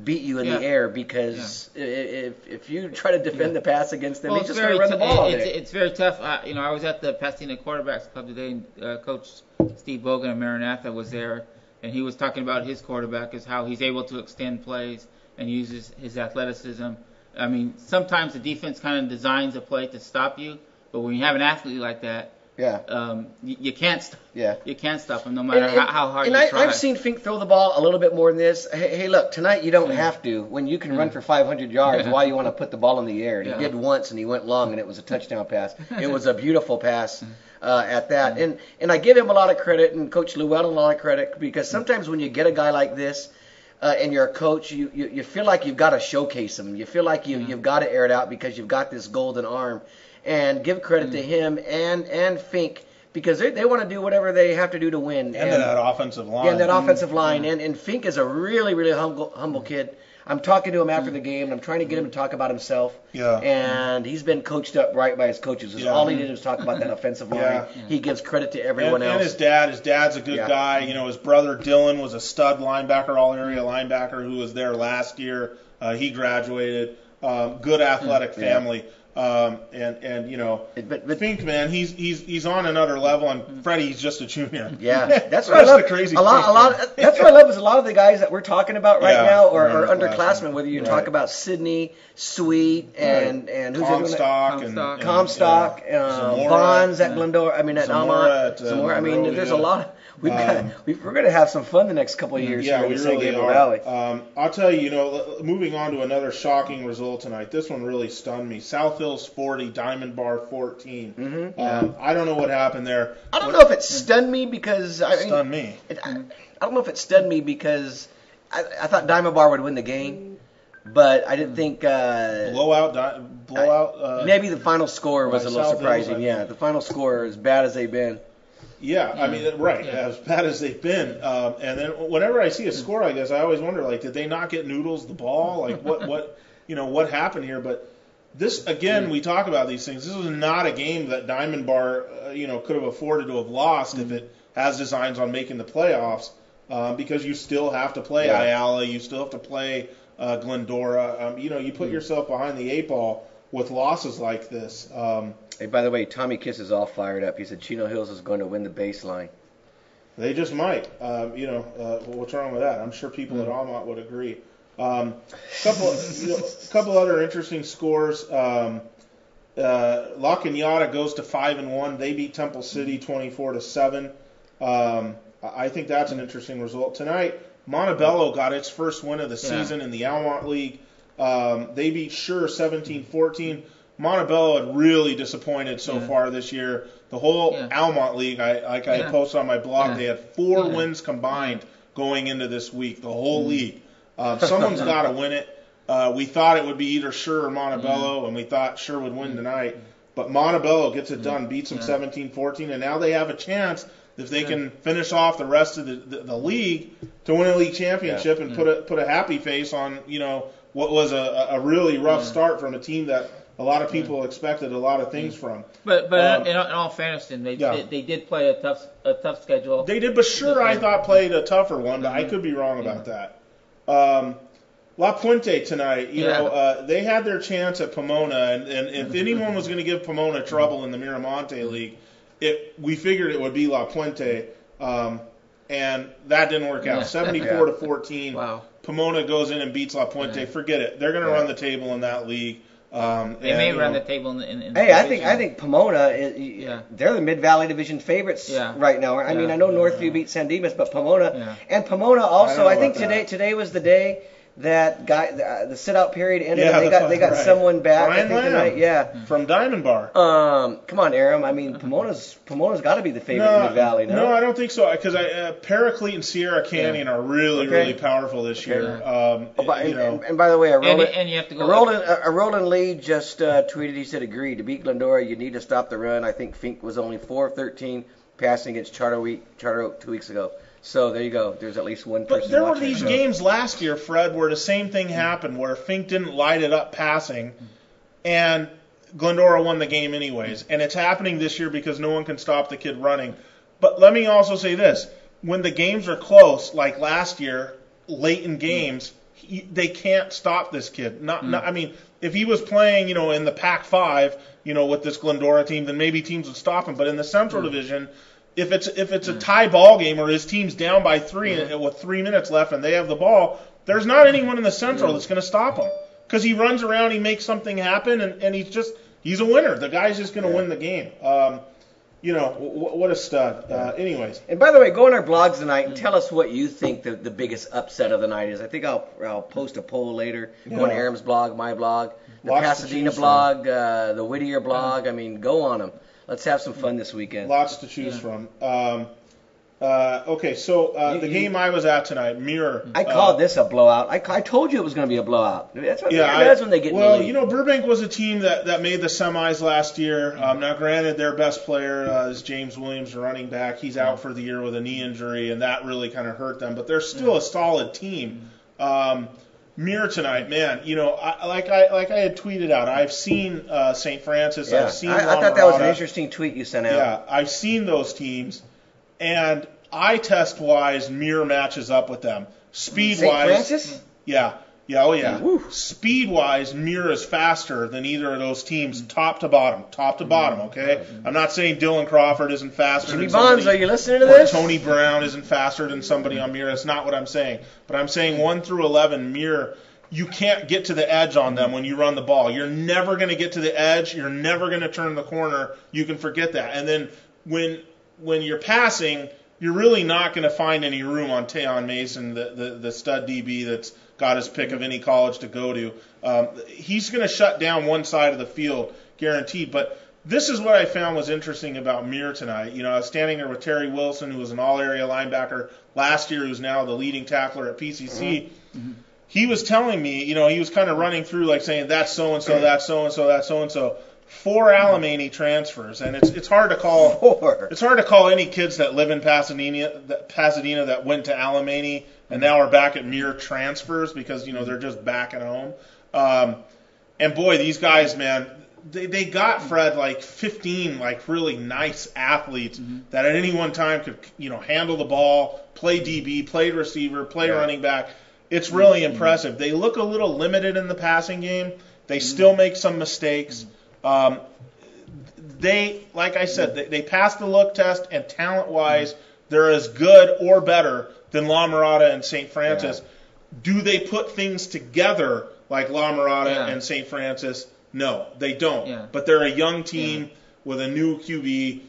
beat you in the air because if you try to defend the pass against them, he's just going to run the ball all day. It's very tough. I was at the Pasadena Quarterbacks Club today, and Coach Steve Bogan of Maranatha was there, and he was talking about his quarterback, is how he's able to extend plays and uses his athleticism. I mean, sometimes the defense kind of designs a play to stop you, but when you have an athlete like that, you can't stop. Yeah. You can't stop him no matter how hard you try. And I've seen Fink throw the ball a little bit more than this. Hey, look, tonight you don't have to. When you can run for 500 yards, why you want to put the ball in the air? And he did once, and he went long, and it was a touchdown pass. It was a beautiful pass. at that. And I give him a lot of credit, and Coach Llewellyn a lot of credit, because sometimes when you get a guy like this, and you're a coach, you feel like you've got to showcase him. You feel like you've got to air it out because you've got this golden arm. And give credit to him and Fink, because they want to do whatever they have to do to win. And that offensive line. Yeah, that offensive line. And Fink is a really, really humble kid. I'm talking to him after the game, and I'm trying to get him to talk about himself. Yeah. And he's been coached up right by his coaches. Yeah. All he did was talk about that offensive line. Yeah. He gives credit to everyone else. And his dad's a good guy. You know, his brother Dylan was a stud linebacker, all-area linebacker who was there last year. He graduated. Good athletic family. And you know, but Fink, man, he's on another level, and Freddie's just a junior. Yeah, that's what I love. The crazy that's what I love is a lot of the guys that we're talking about right now are underclassmen. Whether you talk about Sydney, Sweet, and who's Comstock, Comstock, Bonds at Glendora. I mean at Hama, Zamora. I mean, there's a lot. We're going to have some fun the next couple of years here in San Gabriel Valley. I'll tell you, moving on to another shocking result tonight. This one really stunned me. South Hills 40, Diamond Bar 14. Mm-hmm. I don't know what happened there. I don't know if it stunned me because I don't know if it stunned me because I thought Diamond Bar would win the game, but I didn't think blowout. Maybe the final score was a little surprising. The final score, as bad as they've been. Yeah, I mean, right, as bad as they've been. And then whenever I see a score like this, I always wonder, like, did they not get Noodles the ball? Like, what happened here? But this, again, we talk about these things. This was not a game that Diamond Bar, could have afforded to have lost if it has designs on making the playoffs, because you still have to play Ayala, you still have to play Glendora. You put yourself behind the 8 ball with losses like this. Hey, by the way, Tommy Kiss is all fired up. He said Chino Hills is going to win the baseline. They just might. What's wrong with that? I'm sure people at Almont would agree. Couple other interesting scores. La Cañada goes to 5-1. They beat Temple City 24-7. I think that's an interesting result tonight. Montebello got its first win of the season in the Almont League. They beat Sure 17-14. Montebello had really disappointed so far this year. The whole Almont League, I posted on my blog, they had 4 wins combined going into this week, the whole league. Someone's got to win it. We thought it would be either Sure or Montebello, and we thought Sure would win tonight. But Montebello gets it done, beats them 17-14, and now they have a chance if they can finish off the rest of the league to win a league championship and put a happy face on what was a really rough start from a team that a lot of people expected a lot of things from. But in all fairness, they did play a tough schedule. They did, but Sure I thought played a tougher one, but I could be wrong about that. La Puente tonight, they had their chance at Pomona, and if anyone was going to give Pomona trouble in the Miramonte League, we figured it would be La Puente, and that didn't work out. 74-14. Wow. Pomona goes in and beats La Puente. Forget it. They're going to run the table in that league. They may run the table in Hey, I think Pomona they're the Mid Valley Division favorites right now. I mean, I know Northview beat San Dimas, but Pomona and Pomona also. I think today was the day that the sit-out period ended. And they got someone back. Brian I think tonight, from Diamond Bar. Come on, Aram. I mean, Pomona's got to be the favorite in Mid Valley. No, I don't think so. Because Paraclete and Sierra Canyon are really powerful this year. And by the way, a Roland Lee just tweeted. He said, "Agreed. To beat Glendora, you need to stop the run." I think Fink was only 4 of 13 passing against Charter Oak 2 weeks ago. So there you go. There's at least one person. But there were these games last year, Fred, where the same thing happened, where Fink didn't light it up passing, and Glendora won the game anyways. And it's happening this year because no one can stop the kid running. But let me also say this. When the games are close, like last year, late in games, they can't stop this kid. I mean, if he was playing, in the Pac-5, with this Glendora team, then maybe teams would stop him. But in the Central Division, if it's a tie ball game or his team's down by 3 with 3 minutes left and they have the ball, there's not anyone in the Central that's going to stop him because he runs around, he makes something happen, and he's a winner. The guy's just going to win the game. What a stud. Anyways. And by the way, go on our blogs tonight and tell us what you think the biggest upset of the night is. I think I'll post a poll later. Go on Aram's blog, my blog, the Pasadena blog, the Whittier blog. I mean, go on them. Let's have some fun this weekend. Lots to choose from. Okay, so the game I was at tonight, Mirror. I called this a blowout. I told you it was going to be a blowout. That's what that's when they get. Well, Burbank was a team that made the semis last year. Now, granted, their best player is James Williams, running back. He's out for the year with a knee injury, and that really kind of hurt them. But they're still a solid team. Mirror tonight, man. Like I had tweeted out, I've seen St. Francis. Yeah. I've seen. I thought that was an interesting tweet you sent out. Yeah, I've seen those teams. And eye test wise, Mirror matches up with them. Speed wise, St. Francis? Yeah. Speed wise, Mirror is faster than either of those teams, top to bottom. Okay, I'm not saying Dylan Crawford isn't faster. Jimmy than somebody, Bonds, are you listening to or this? Tony Brown isn't faster than somebody on Mirror. That's not what I'm saying. But I'm saying 1 through 11, Mirror. You can't get to the edge on them when you run the ball. You're never going to get to the edge. You're never going to turn the corner. You can forget that. And then when you're passing, you're really not going to find any room on Tayon Mason, the stud DB that's got his pick of any college to go to. He's going to shut down one side of the field, guaranteed. But this is what I found was interesting about Mirror tonight. I was standing there with Terry Wilson, who was an all-area linebacker last year, who's now the leading tackler at PCC. Mm-hmm. He was telling me, he was kind of running through like saying, that's so-and-so, that's so-and-so, that's so-and-so. 4 Alamany transfers, and it's hard to call. 4. It's hard to call any kids that live in Pasadena that went to Alamany and now are back at Mirror transfers because they're just back at home. And boy, these guys, man, they got Fred like 15 like really nice athletes that at any one time could handle the ball, play DB, play receiver, play running back. It's really impressive. They look a little limited in the passing game. They still make some mistakes. They, like I said, they passed the look test, and talent-wise, they're as good or better than La Mirada and St. Francis. Yeah. Do they put things together like La Mirada and St. Francis? No, they don't. Yeah. But they're a young team with a new QB.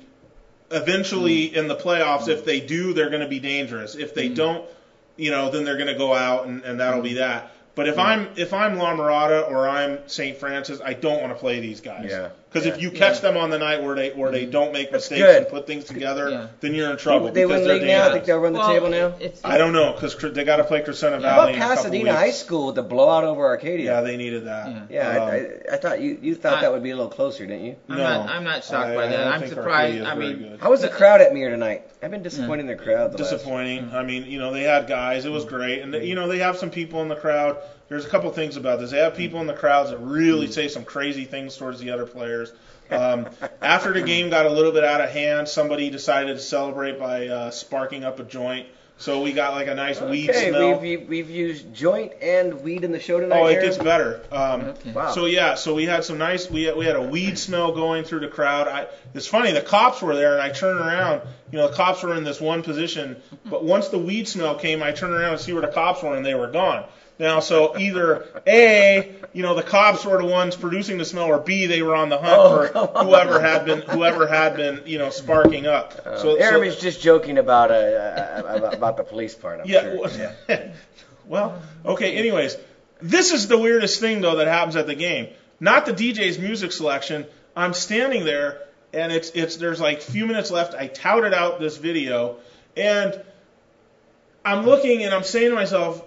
Eventually, in the playoffs, if they do, they're going to be dangerous. If they don't, then they're going to go out, and that'll be that. But if I'm La Mirada or I'm St. Francis, I don't want to play these guys. Yeah. Because if you catch them on the night where they don't make mistakes and put things together, then you're in trouble. They win league now. I think they'll run the table now. I don't know because they got to play Crescenta Valley. How about Pasadena High School with the blowout over Arcadia? Yeah, they needed that. Yeah, I thought you thought that would be a little closer, didn't you? I'm not shocked by that. I'm surprised. How was the crowd at Mirror tonight? I've been disappointed in the crowd. Disappointing. I mean, they had guys. It was great, and they have some people in the crowd. There's a couple things about this. They have people in the crowds that really say some crazy things towards the other players. After the game got a little bit out of hand, somebody decided to celebrate by sparking up a joint. So we got like a nice weed smell. We've used joint and weed in the show tonight. Oh, it gets better. Wow. So we had some nice. We had a weed smell going through the crowd. It's funny. The cops were there, and I turned around. The cops were in this one position, but once the weed smell came, I turned around to see where the cops were, and they were gone. Now, so either A, the cops were the ones producing the smell, or B, they were on the hunt for whoever had been, sparking up. Aram is just joking about the police part. I'm sure. Well, okay. Anyways, this is the weirdest thing though that happens at the game. Not the DJ's music selection. I'm standing there, and there's like a few minutes left. I touted out this video, and I'm looking, and I'm saying to myself,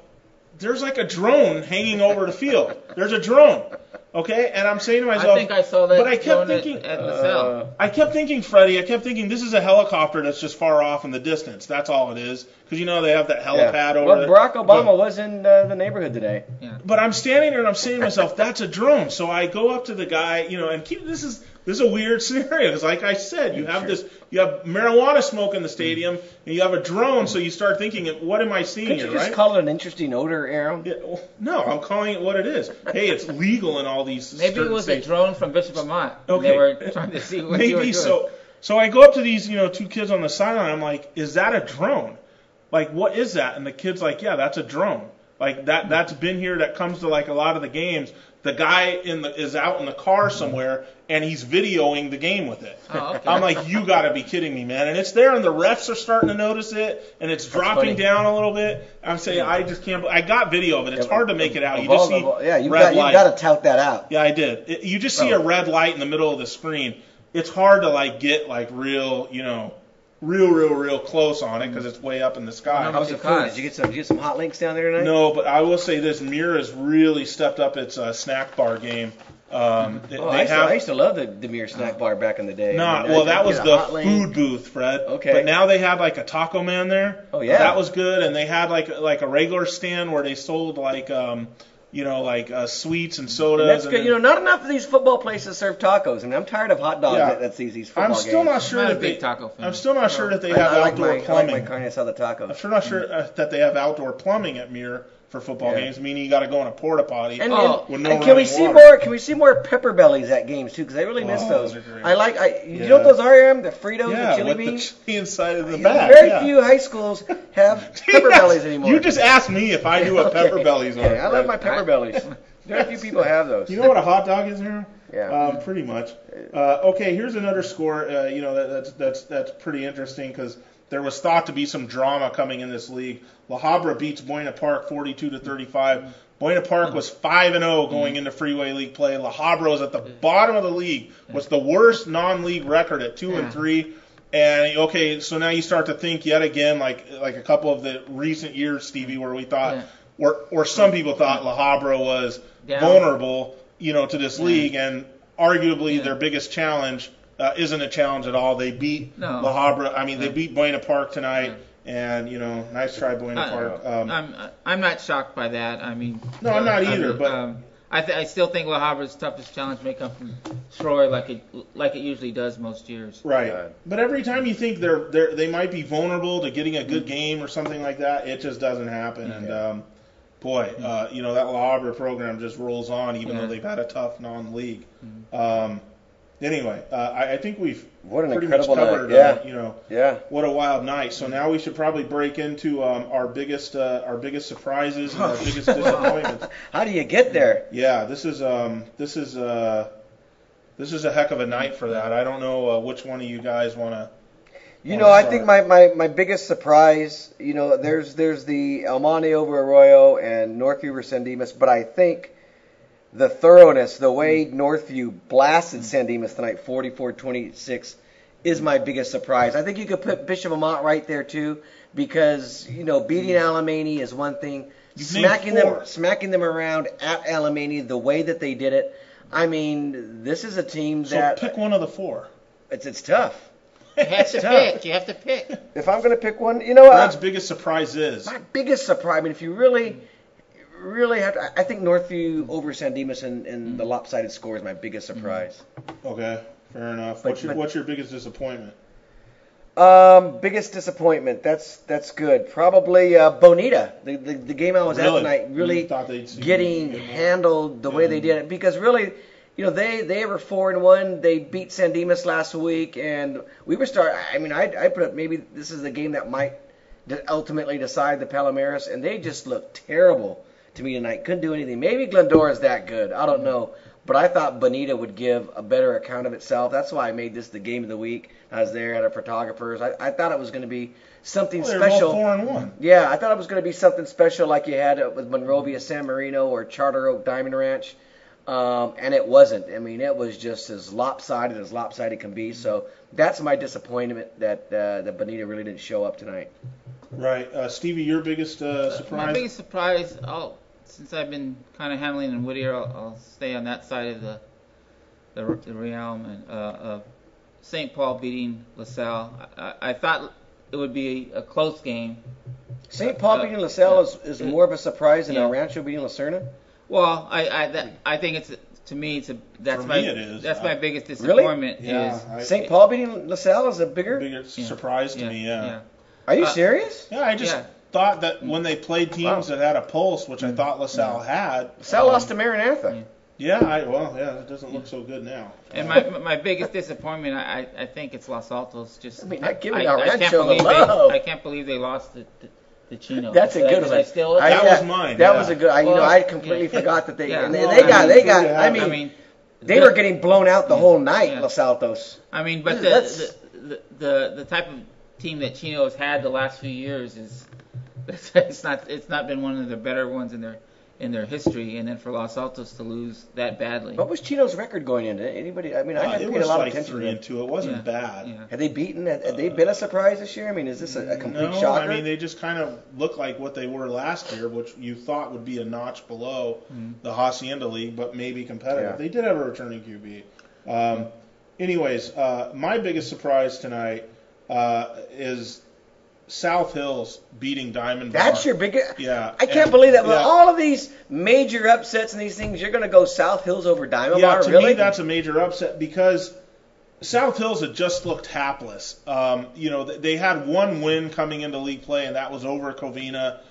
there's like a drone hanging over the field. There's a drone, okay? And I'm saying to myself, I think I saw that. But I kept thinking, at LaSalle. I kept thinking, Freddie. I kept thinking this is a helicopter that's just far off in the distance. That's all it is, because they have that helipad over. Well, Barack Obama was in the neighborhood today. Yeah. But I'm standing there and I'm saying to myself, that's a drone. So I go up to the guy, and this is a weird scenario because, like I said, you have marijuana smoke in the stadium, and you have a drone, so you start thinking, what am I seeing here, right? Could you just call it an interesting odor, Aram? Yeah, no, I'm calling it what it is. Hey, it's legal in all these Maybe it was states. a drone from Bishop Vermont. Okay. They were trying to see what you were doing. So I go up to these, 2 kids on the sideline. I'm like, is that a drone? Like, what is that? And the kid's like, yeah, that's a drone. Like, that's been here, that comes to, like, a lot of the games. The guy is out in the car somewhere, and he's videoing the game with it. Oh, okay. I'm like, you got to be kidding me, man. And it's there, and the refs are starting to notice it, and it's dropping down a little bit. I'm saying, I just can't. I got video of it. It's hard to make it out. You just see red light. You've got to tout that out. Yeah, I did. You just see a red light in the middle of the screen. it's hard to like get like real, real close on it because it's way up in the sky. How's the food? Did you get some hot links down there tonight? No, but I will say this: Mir has really stepped up its snack bar game. I used to love the Mir snack bar back in the day. That was the food booth, Fred. Okay. But now they had like a taco man there. Oh yeah. That was good, and they had like a regular stand where they sold like sweets and sodas. And that's good. Not enough of these football places serve tacos, and I'm tired of hot dogs at these football games. I'm still not sure that they have outdoor plumbing. I like my carne asada tacos. I'm sure not sure that they have outdoor plumbing at Mir for football games, meaning you got to go in a porta potty. And can we see water. Can we see more pepper bellies at games too? Because I really miss those. Those are great. You know what those are, Aram? The Fritos, the chili with beans. The chili inside of the bag. Very few high schools have pepper bellies anymore. You just asked me if I knew what pepper bellies are. I love my pepper bellies. Very few people have those. You know what a hot dog is, Aram? Yeah. Pretty much. Okay, here's another score. That's pretty interesting because there was thought to be some drama coming in this league. La Habra beats Buena Park 42-35. Buena Park was 5-0 going into Freeway League play. La Habra was at the bottom of the league. Was the worst non-league record at 2-3. And okay, so now you start to think yet again, like a couple of the recent years, Stevie, where we thought, or some people thought La Habra was vulnerable, to this league, and arguably their biggest challenge isn't a challenge at all. They beat La Habra. I mean, they beat Buena Park tonight, and nice try, Buena Park. I'm not shocked by that. I mean, no, I'm not either. But I still think La Habra's toughest challenge may come from Troy, like it usually does most years. Right. But every time you think they might be vulnerable to getting a good game or something like that, it just doesn't happen. And that La Habra program just rolls on, even though they've had a tough non-league. Anyway, I think we've pretty much covered. What a wild night. So now we should probably break into our biggest surprises and our biggest disappointments. How do you get there? Yeah, this is a heck of a night for that. I don't know which one of you guys want to. I think my biggest surprise, there's the El Monte over Arroyo and Northview over San Dimas, but I think the thoroughness, the way Northview blasted San Dimas tonight, 44-26, is my biggest surprise. I think you could put Bishop Amat right there too, because beating Alamany is one thing. Smacking them around at Alamany the way that they did it. I mean, this is a team that. So pick one of the four. It's tough. You have to pick. If I'm going to pick one, Brad's biggest surprise is. My biggest surprise. I mean, if you really have to, I think Northview over San Dimas and the lopsided score is my biggest surprise. Okay, fair enough. What's your biggest disappointment? Biggest disappointment. That's good. Probably Bonita. The game I was at tonight, really getting handled the way they did it, because really, they were 4-1. They beat San Dimas last week, and we were I put up maybe this is the game that might ultimately decide the Palomares, and they just looked terrible to me tonight. Couldn't do anything. Maybe Glendora's that good. I don't know. But I thought Bonita would give a better account of itself. That's why I made this the game of the week. I was there, had our photographers. I thought it was going to be something special. They were both 4-1. Yeah, I thought it was going to be something special like you had with Monrovia, San Marino, or Charter Oak Diamond Ranch. And it wasn't. I mean, it was just as lopsided can be. So that's my disappointment that Bonita really didn't show up tonight. Right. Stevie, your biggest surprise? My biggest surprise, since I've been kind of handling in Whittier, I'll stay on that side of the realm. And St. Paul beating LaSalle. I thought it would be a close game. St. Paul beating LaSalle is more of a surprise than El Rancho beating La Serna? Well, I think it is. That's my biggest disappointment. Really? Yeah, St. Paul beating LaSalle is a bigger surprise to me. Yeah. Are you serious? Yeah, I just thought that when they played teams that had a pulse, which I thought LaSalle had. LaSalle lost to Maranatha. It doesn't look so good now. And my biggest disappointment, I think it's Los Altos. Not giving El Rancho the love. I can't believe they lost the Chino. That's a good one. That was mine. That was a good. I completely forgot that they got. I mean, they were getting blown out the whole night, Los Altos. I mean, but the type of team that Chino has had the last few years it's not been one of the better ones in in their history, and then for Los Altos to lose that badly. What was Chino's record going into? Anybody? I mean, I hadn't paid a lot of attention to it. It was 3-2. It wasn't bad. Yeah. Have they beaten? Have they been a surprise this year? I mean, is this a complete shocker? I mean, they just kind of look like what they were last year, which you thought would be a notch below the Hacienda League, but maybe competitive. Yeah. They did have a returning QB. Anyways, my biggest surprise tonight is South Hills beating Diamond Bar. That's your biggest. Yeah. I can't believe that. With all of these major upsets and these things, you're going to go South Hills over Diamond Bar? To really? me, that's a major upset because South Hills had just looked hapless. They had one win coming into league play, and that was over Covina.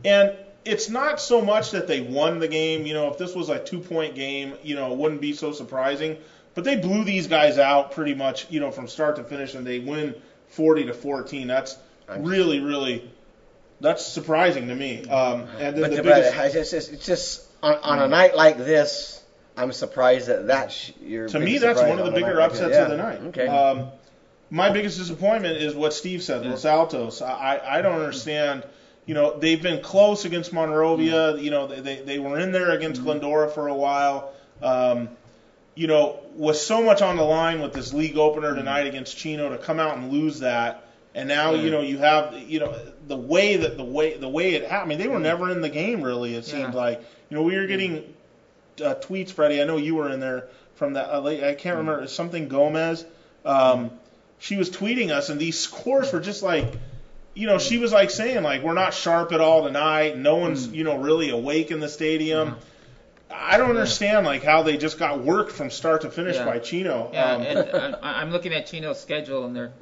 And it's not so much that they won the game. If this was a 2-point game, it wouldn't be so surprising. But they blew these guys out pretty much, from start to finish, and they win 40-14. That's really, really, that's surprising to me. And then it's just on a night like this, I'm surprised that's your. To me, that's one of the bigger upsets of the night. Okay. My biggest disappointment is what Steve said, Los Altos. I don't understand. They've been close against Monrovia. They were in there against Glendora for a while. With so much on the line with this league opener tonight against Chino to come out and lose that. And now, you have, the way it happened. I mean, they were never in the game, really, it seemed like. We were getting tweets, Freddie. I know you were in there from that. I can't remember. Something Gomez. She was tweeting us, and these scores were just like, she was like saying, like, we're not sharp at all tonight. No one's, really awake in the stadium. I don't understand, like, how they just got worked from start to finish by Chino. Yeah, and I'm looking at Chino's schedule, and their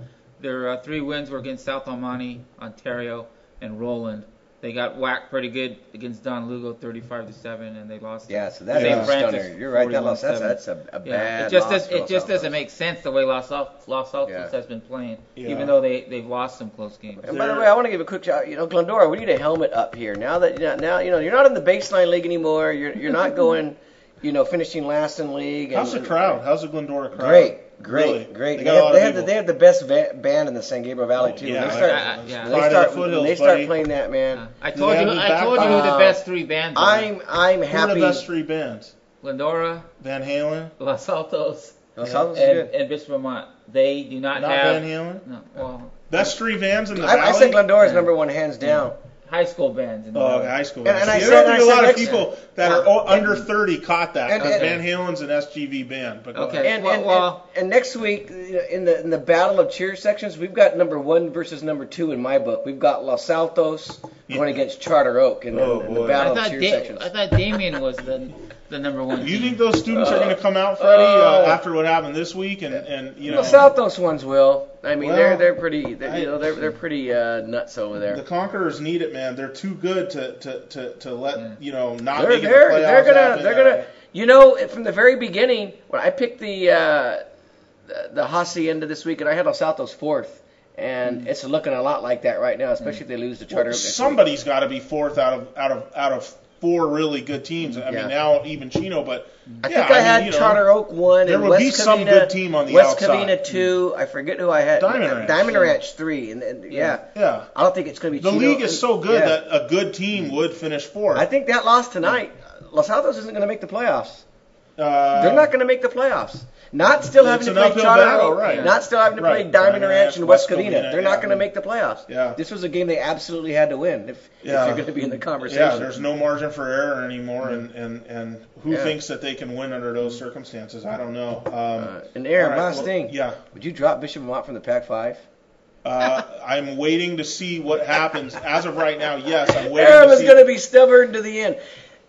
3 wins were against South Almani, Ontario, and Roland. They got whacked pretty good against Don Lugo, 35-7, and they lost. Yeah, so that's a stunner. You're right. That's a bad loss. It just doesn't make sense the way Los Altos has been playing, even though they've lost some close games. And by the way, I want to give a quick shout. Glendora, we need a helmet up here now that you're not in the baseline league anymore. You're not going, finishing last in league. How's the crowd? How's the Glendora crowd? Great. They have the best band in the San Gabriel Valley too. Yeah, They start playing that, man. I told you who the best 3 bands are. I'm happy. Who are the best 3 bands? Glendora, Van Halen, Los Altos, and Bishop Vermont. They do not have Van Halen. No, well, best 3 bands in the Valley. I think Glendora is number 1 hands down. High school bands. High school bands. And I think a lot of next, people that are under 30 caught that because Van Halen's an SGV band. But and next week in the battle of cheer sections, we've got number 1 versus number 2 in my book. We've got Los Altos going against Charter Oak in the battle of cheer sections. I thought Damien was the number 1. Do you think those students are going to come out, Freddie, after what happened this week? And Los Altos ones will. I mean, they're pretty. They're pretty nuts over there. The Conquerors need it, man. They're too good to let not make it the playoffs. They're gonna. From the very beginning, when I picked the Hacienda this week, and I had Los Altos 4th, and it's looking a lot like that right now, especially if they lose to Charter Oak. Somebody's got to be 4th out of 4 really good teams. I mean, now even Chino, but I think I had Charter Oak 1. There and would be some good team on the outside. West Covina 2. I forget who I had. Diamond Ranch 3. And yeah. I don't think it's going to be the Chino. league is so good that a good team would finish 4th. I think that loss tonight, Los Altos isn't going to make the playoffs. They're not going to make the playoffs. Not still having to play Charter Oak. Right. Not still having to play Diamond Ranch and West Covina. They're not going to make the playoffs. Yeah. This was a game they absolutely had to win if you're going to be in the conversation. Yeah, there's no margin for error anymore, and who thinks that they can win under those circumstances? I don't know. And Aram, last thing. Yeah. Would you drop Bishop Vermont from the Pac-5? I'm waiting to see what happens. As of right now, yes, I'm waiting Aram to see. is going to be stubborn to the end.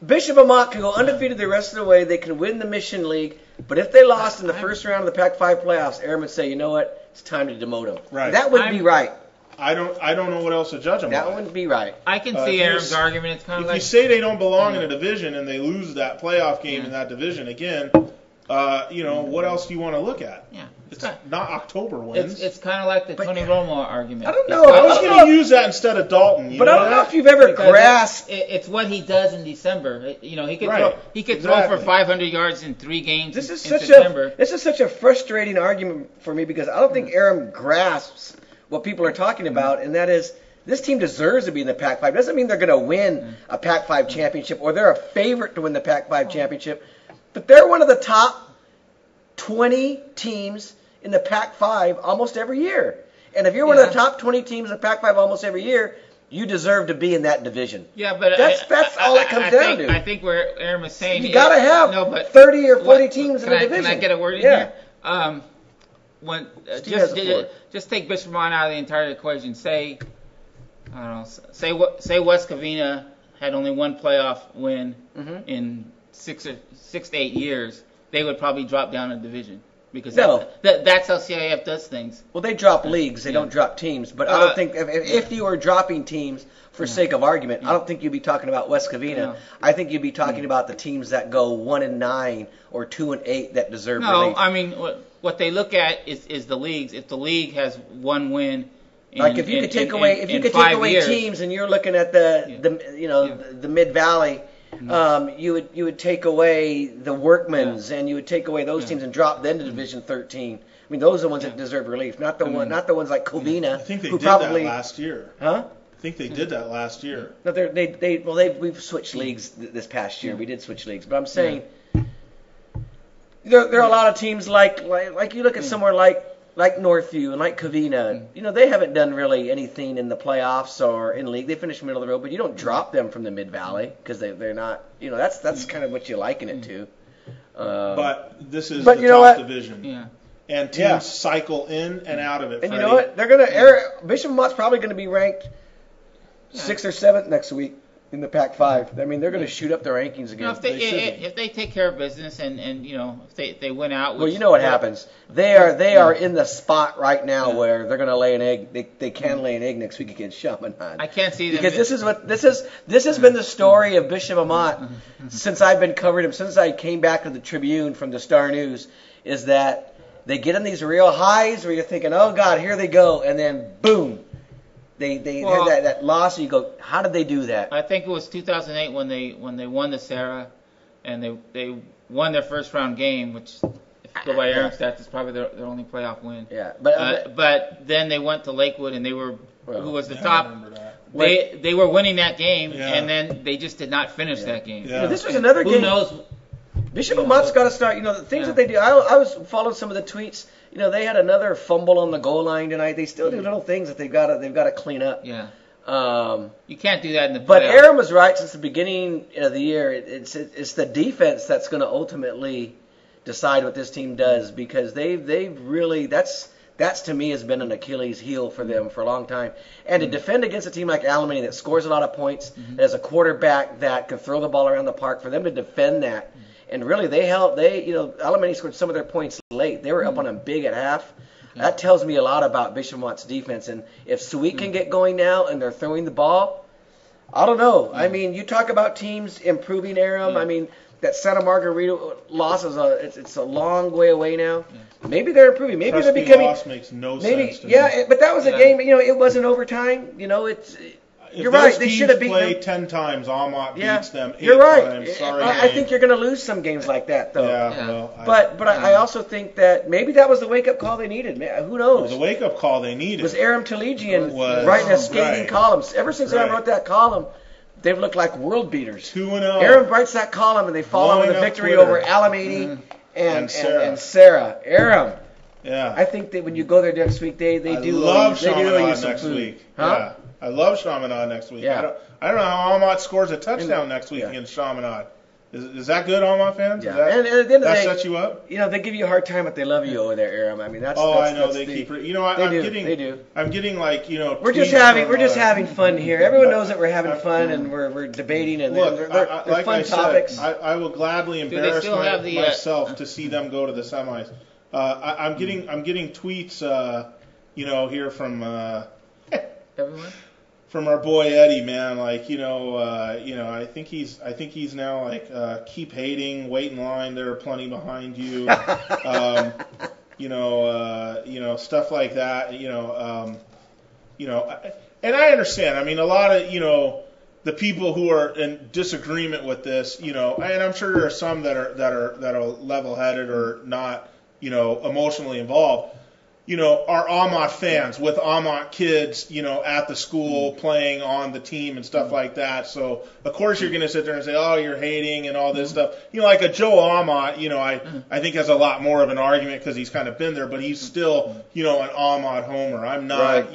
Bishop Vermont can go undefeated the rest of the way. They can win the Mission League. But if they lost in the first round of the Pac-5 playoffs, Aram would say, you know what? It's time to demote them. Right. That wouldn't be right. I don't know what else to judge them by. That wouldn't be right. I can see Aram's argument. It's kind of if like you say they don't belong in a division and they lose that playoff game in that division again, what else do you want to look at? Yeah. It's not October wins. It's kind of like the Tony Romo argument. I don't know. I was going to use that instead of Dalton. But I don't know if you've ever grasped. It's what he does in December. He could throw for 500 yards in 3 games in September. This is such a frustrating argument for me because I don't think Aram grasps what people are talking about, and that is This team deserves to be in the Pac-5. Doesn't mean they're going to win a Pac-5 championship or they're a favorite to win the Pac-5 championship, but they're one of the top 20 teams in the Pac-5 almost every year. And if you're one of the top 20 teams in the Pac-5 almost every year, you deserve to be in that division. Yeah, but that's all it comes down to. I think where Aram is saying you got to have 30 or 40 teams in the division. Can I get a word in here? Just take Bishop Vermont out of the entire equation. Say West Covina had only one playoff win in 6 to 8 years, they would probably drop down a division. Because that's how CIF does things. Well, they drop leagues. They don't drop teams. But I don't think if you were dropping teams for sake of argument, I don't think you'd be talking about West Covina. No. I think you'd be talking about the teams that go 1-9 or 2-8 that deserve relief. No, I mean what they look at is the leagues. If the league has one win, if you could take away teams, and you're looking at the Mid Valley. You would take away the Workmans and you would take away those teams and drop them to Division 13. I mean, those are the ones that deserve relief, not the ones like Covina. I think they did that last year. Huh? I think they did that last year. No, we've switched leagues this past year. We did switch leagues, but I'm saying there are a lot of teams like you look at somewhere like Northview and like Covina, they haven't done really anything in the playoffs or in league. They finished middle of the road, but you don't drop them from the Mid Valley because they're not. That's kind of what you liken it to. But this is the top division. Yeah. And teams cycle in and out of it. And Freddie. You know what? They're gonna Bishop Vermont's probably going to be ranked 6th or 7th next week in the Pac-5. I mean, they're going to shoot up their rankings again. If they take care of business and if they win out. Well, you know what happens. They are in the spot right now where they're going to lay an egg. They can lay an egg next week against Chaminade. I can't see them because this has been the story of Bishop Vermont since I've been covering him, since I came back to the Tribune from the Star News, is that they get in these real highs where you're thinking, oh God, here they go, and then boom. They had that loss, and you go, how did they do that? I think it was 2008 when they won the Sarah, and they won their first round game, which, if you go by Aram's stats, is probably their only playoff win. Yeah, but then they went to Lakewood, and they were who was the top. They were winning that game, and then they just did not finish that game. Yeah. This was another game. Who knows? Bishop Vermont's got to start. The things that they do. I was following some of the tweets. They had another fumble on the goal line tonight. They still do little things that they've got to clean up. Yeah. You can't do that in the playoffs. But Aram was right since the beginning of the year. It's the defense that's going to ultimately decide what this team does, because they've really that's to me has been an Achilles heel for them for a long time. And to defend against a team like Alamany that scores a lot of points, that has a quarterback that can throw the ball around the park, for them to defend that. And really, Alamany scored some of their points late. They were up on them big at half. Okay. That tells me a lot about Bishop Vermont's defense. And if Sweet can get going now and they're throwing the ball, I don't know. I mean, you talk about teams improving Aram. I mean, that Santa Margarita loss it's a long way away now. Maybe they're improving. Maybe they're becoming. Loss makes no sense to me. But that was a game. It wasn't overtime. You're right. They should have beaten them. 10 times. Almont beats them 8 you're right. times. Sorry, I think you're going to lose some games like that, though. Well, but I also think that maybe that was the wake-up call they needed. Who knows? The wake-up call they needed was Aram Tolegian writing a scathing column. Ever since Aram wrote that column, they've looked like world beaters. 2-0. Aram writes that column, and they follow with a victory over Alamany and Sarah. Aram. Yeah. I think that when you go there next week, they do love Chaminade next week. Huh? Yeah. I love Chaminade next week. Yeah. I don't know how Almont scores a touchdown next week against Chaminade. Is that good, Almont fans? Yeah. And at the end of the day, set you up? They give you a hard time, but they love you over there, Aram. I mean, that's. I know they keep. They do. I'm getting We're just having fun here. Everyone knows that we're having fun and we're debating and they're fun topics. I will gladly embarrass myself to see them go to the semis. I'm getting tweets, here from everyone. From our boy Eddie, man, I think he's now keep hating, wait in line, there are plenty behind you, stuff like that, and I understand. I mean, a lot of the people who are in disagreement with this, and I'm sure there are some that are level-headed or not, emotionally involved. are Amat fans with Amat kids, at the school playing on the team and stuff like that. So, of course, you're going to sit there and say, oh, you're hating and all this stuff. Like a Joe Amat, I think has a lot more of an argument because he's kind of been there, but he's still, an Amat homer. I'm not, right.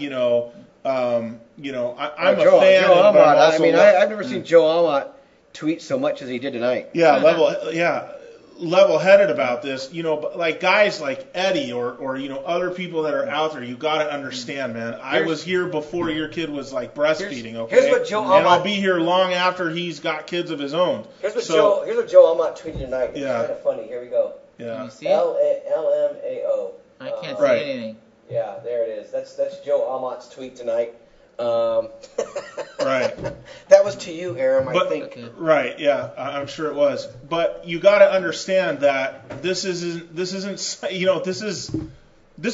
I'm Joe, a fan. Joe of, Amat, I've never seen Joe Amat tweet so much as he did tonight. Yeah, level-headed about this, but like guys like Eddie or other people that are out there, you got to understand, man. I was here before your kid was like breastfeeding, okay? Here's what Joe Amat, and I'll be here long after he's got kids of his own. Here's what Joe Amat tweeted tonight. It's kind of funny. Here we go. Yeah. Can you see LMAO. I can't see anything. Yeah, there it is. That's Joe Amat's tweet tonight. Right. That was to you, Aram, I think. Okay. Right, yeah, I'm sure it was. But you got to understand that this isn't this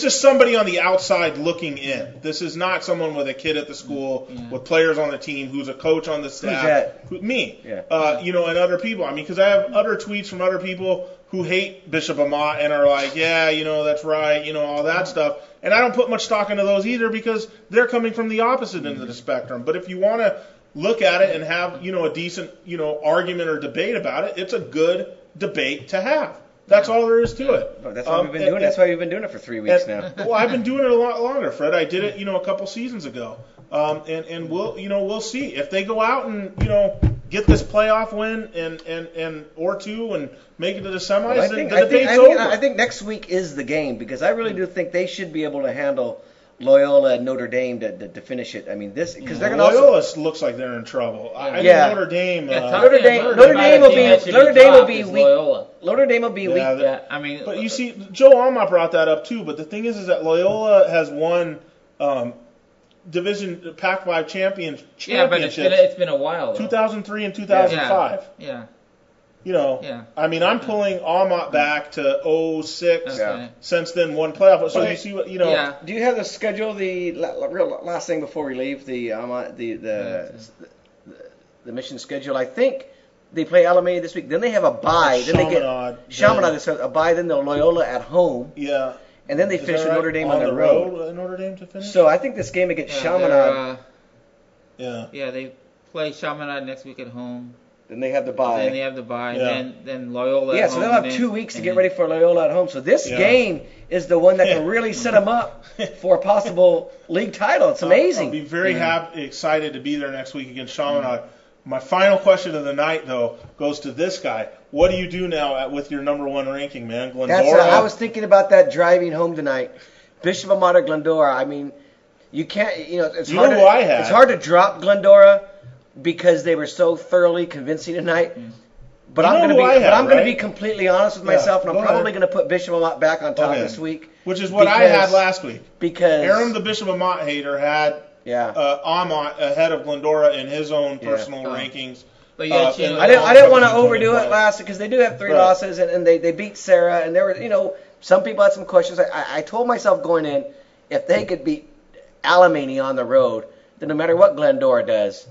is somebody on the outside looking in. This is not someone with a kid at the school, with players on the team, who's a coach on the staff. Who's that? Me. Yeah. And other people. I mean, because I have other tweets from other people who hate Bishop Amat and are like, yeah, that's right, all that stuff. And I don't put much stock into those either because they're coming from the opposite end of the spectrum. But if you want to look at it and have, a decent, argument or debate about it, it's a good debate to have. That's all there is to it. That's why we've been doing it. That's why we've been doing it for 3 weeks now. Well, I've been doing it a lot longer, Fred. I did it, a couple seasons ago. And we'll see if they go out and, get this playoff win and or two and make it to the semis. Well, the debate's over. I think next week is the game because I really do think they should be able to handle Loyola and Notre Dame to finish it. I mean, because they're going to Loyola looks like they're in trouble. I think Notre Dame. Notre Dame will be weak. Notre Dame will be weak. But you see, Joe Alma brought that up too. But the thing is that Loyola has won. Division Pac-5 championships. Yeah, but it's been a while. Though. 2003 and 2005. Yeah. I'm pulling Almont back to 06. Okay. Since then, one playoff. So you see what Yeah. Do you have the schedule? The real last thing before we leave the mission schedule. I think they play Alameda this week. Then they have a bye. Then they get Chaminade a bye. Then they'll Loyola at home. Yeah. And then they finish with Notre Dame on the road. Notre Dame to finish? So I think this game against Chaminade. Yeah, they play Chaminade next week at home. Then they have the bye. Then Loyola at home. So they'll have 2 weeks to get ready for Loyola at home. So this game is the one that can really set them up for a possible league title. It's amazing. I'll be very excited to be there next week against Chaminade. My final question of the night, though, goes to this guy. What do you do now with your number one ranking, man? Glendora? I was thinking about that driving home tonight. Bishop Amat or Glendora. I mean, you can't. It's hard. It's hard to drop Glendora because they were so thoroughly convincing tonight. But I'm going to be completely honest with myself, and I'm probably going to put Bishop Amat back on top this week. Which is what I had last week. Because Aram, the Bishop Amat hater, had Amat ahead of Glendora in his own personal rankings. But I didn't want to overdo it last because they do have 3 losses and they beat Sarah and there were some people had some questions. I told myself going in if they could beat Alamany on the road, then no matter what Glendora does,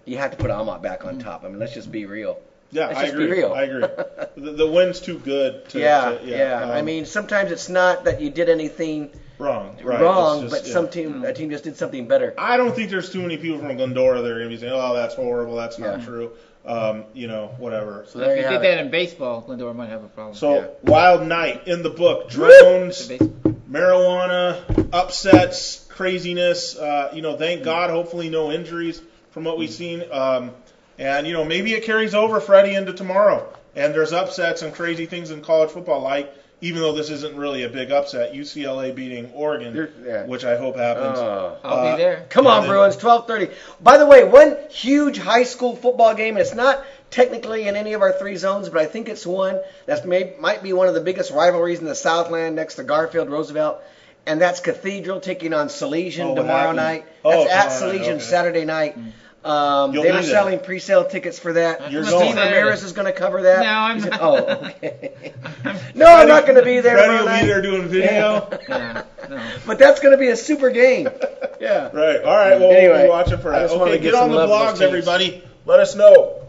you have to put Amat back on top. I mean, let's just be real. Yeah, I agree. I agree. The win's too good. I mean, sometimes it's not that you did anything wrong, but a team just did something better. I don't think there's too many people from Glendora that are going to be saying, "Oh, that's horrible. That's not true." Whatever. So if you did that in baseball, Glendora might have a problem. So Wild Night in the book: drones, marijuana, upsets, craziness. Thank God. Hopefully, no injuries from what we've seen. And maybe it carries over, Freddie, into tomorrow. And there's upsets and crazy things in college football, like, even though this isn't really a big upset, UCLA beating Oregon, which I hope happens. I'll be there. Come on, Bruins, 12:30. By the way, one huge high school football game, and it's not technically in any of our 3 zones, but I think it's one that might be one of the biggest rivalries in the Southland next to Garfield, Roosevelt, and that's Cathedral taking on Salesian tomorrow night. That's at Salesian Saturday night. They were selling pre-sale tickets for that. Steve Ramirez is going to cover that. No, I'm not. Oh, okay. I'm not going to be there. Freddie will be there doing video. No. But that's going to be a super game. Yeah. Right. All right. Well, we'll be watching for that. Okay, get on the blogs, everybody. Let us know.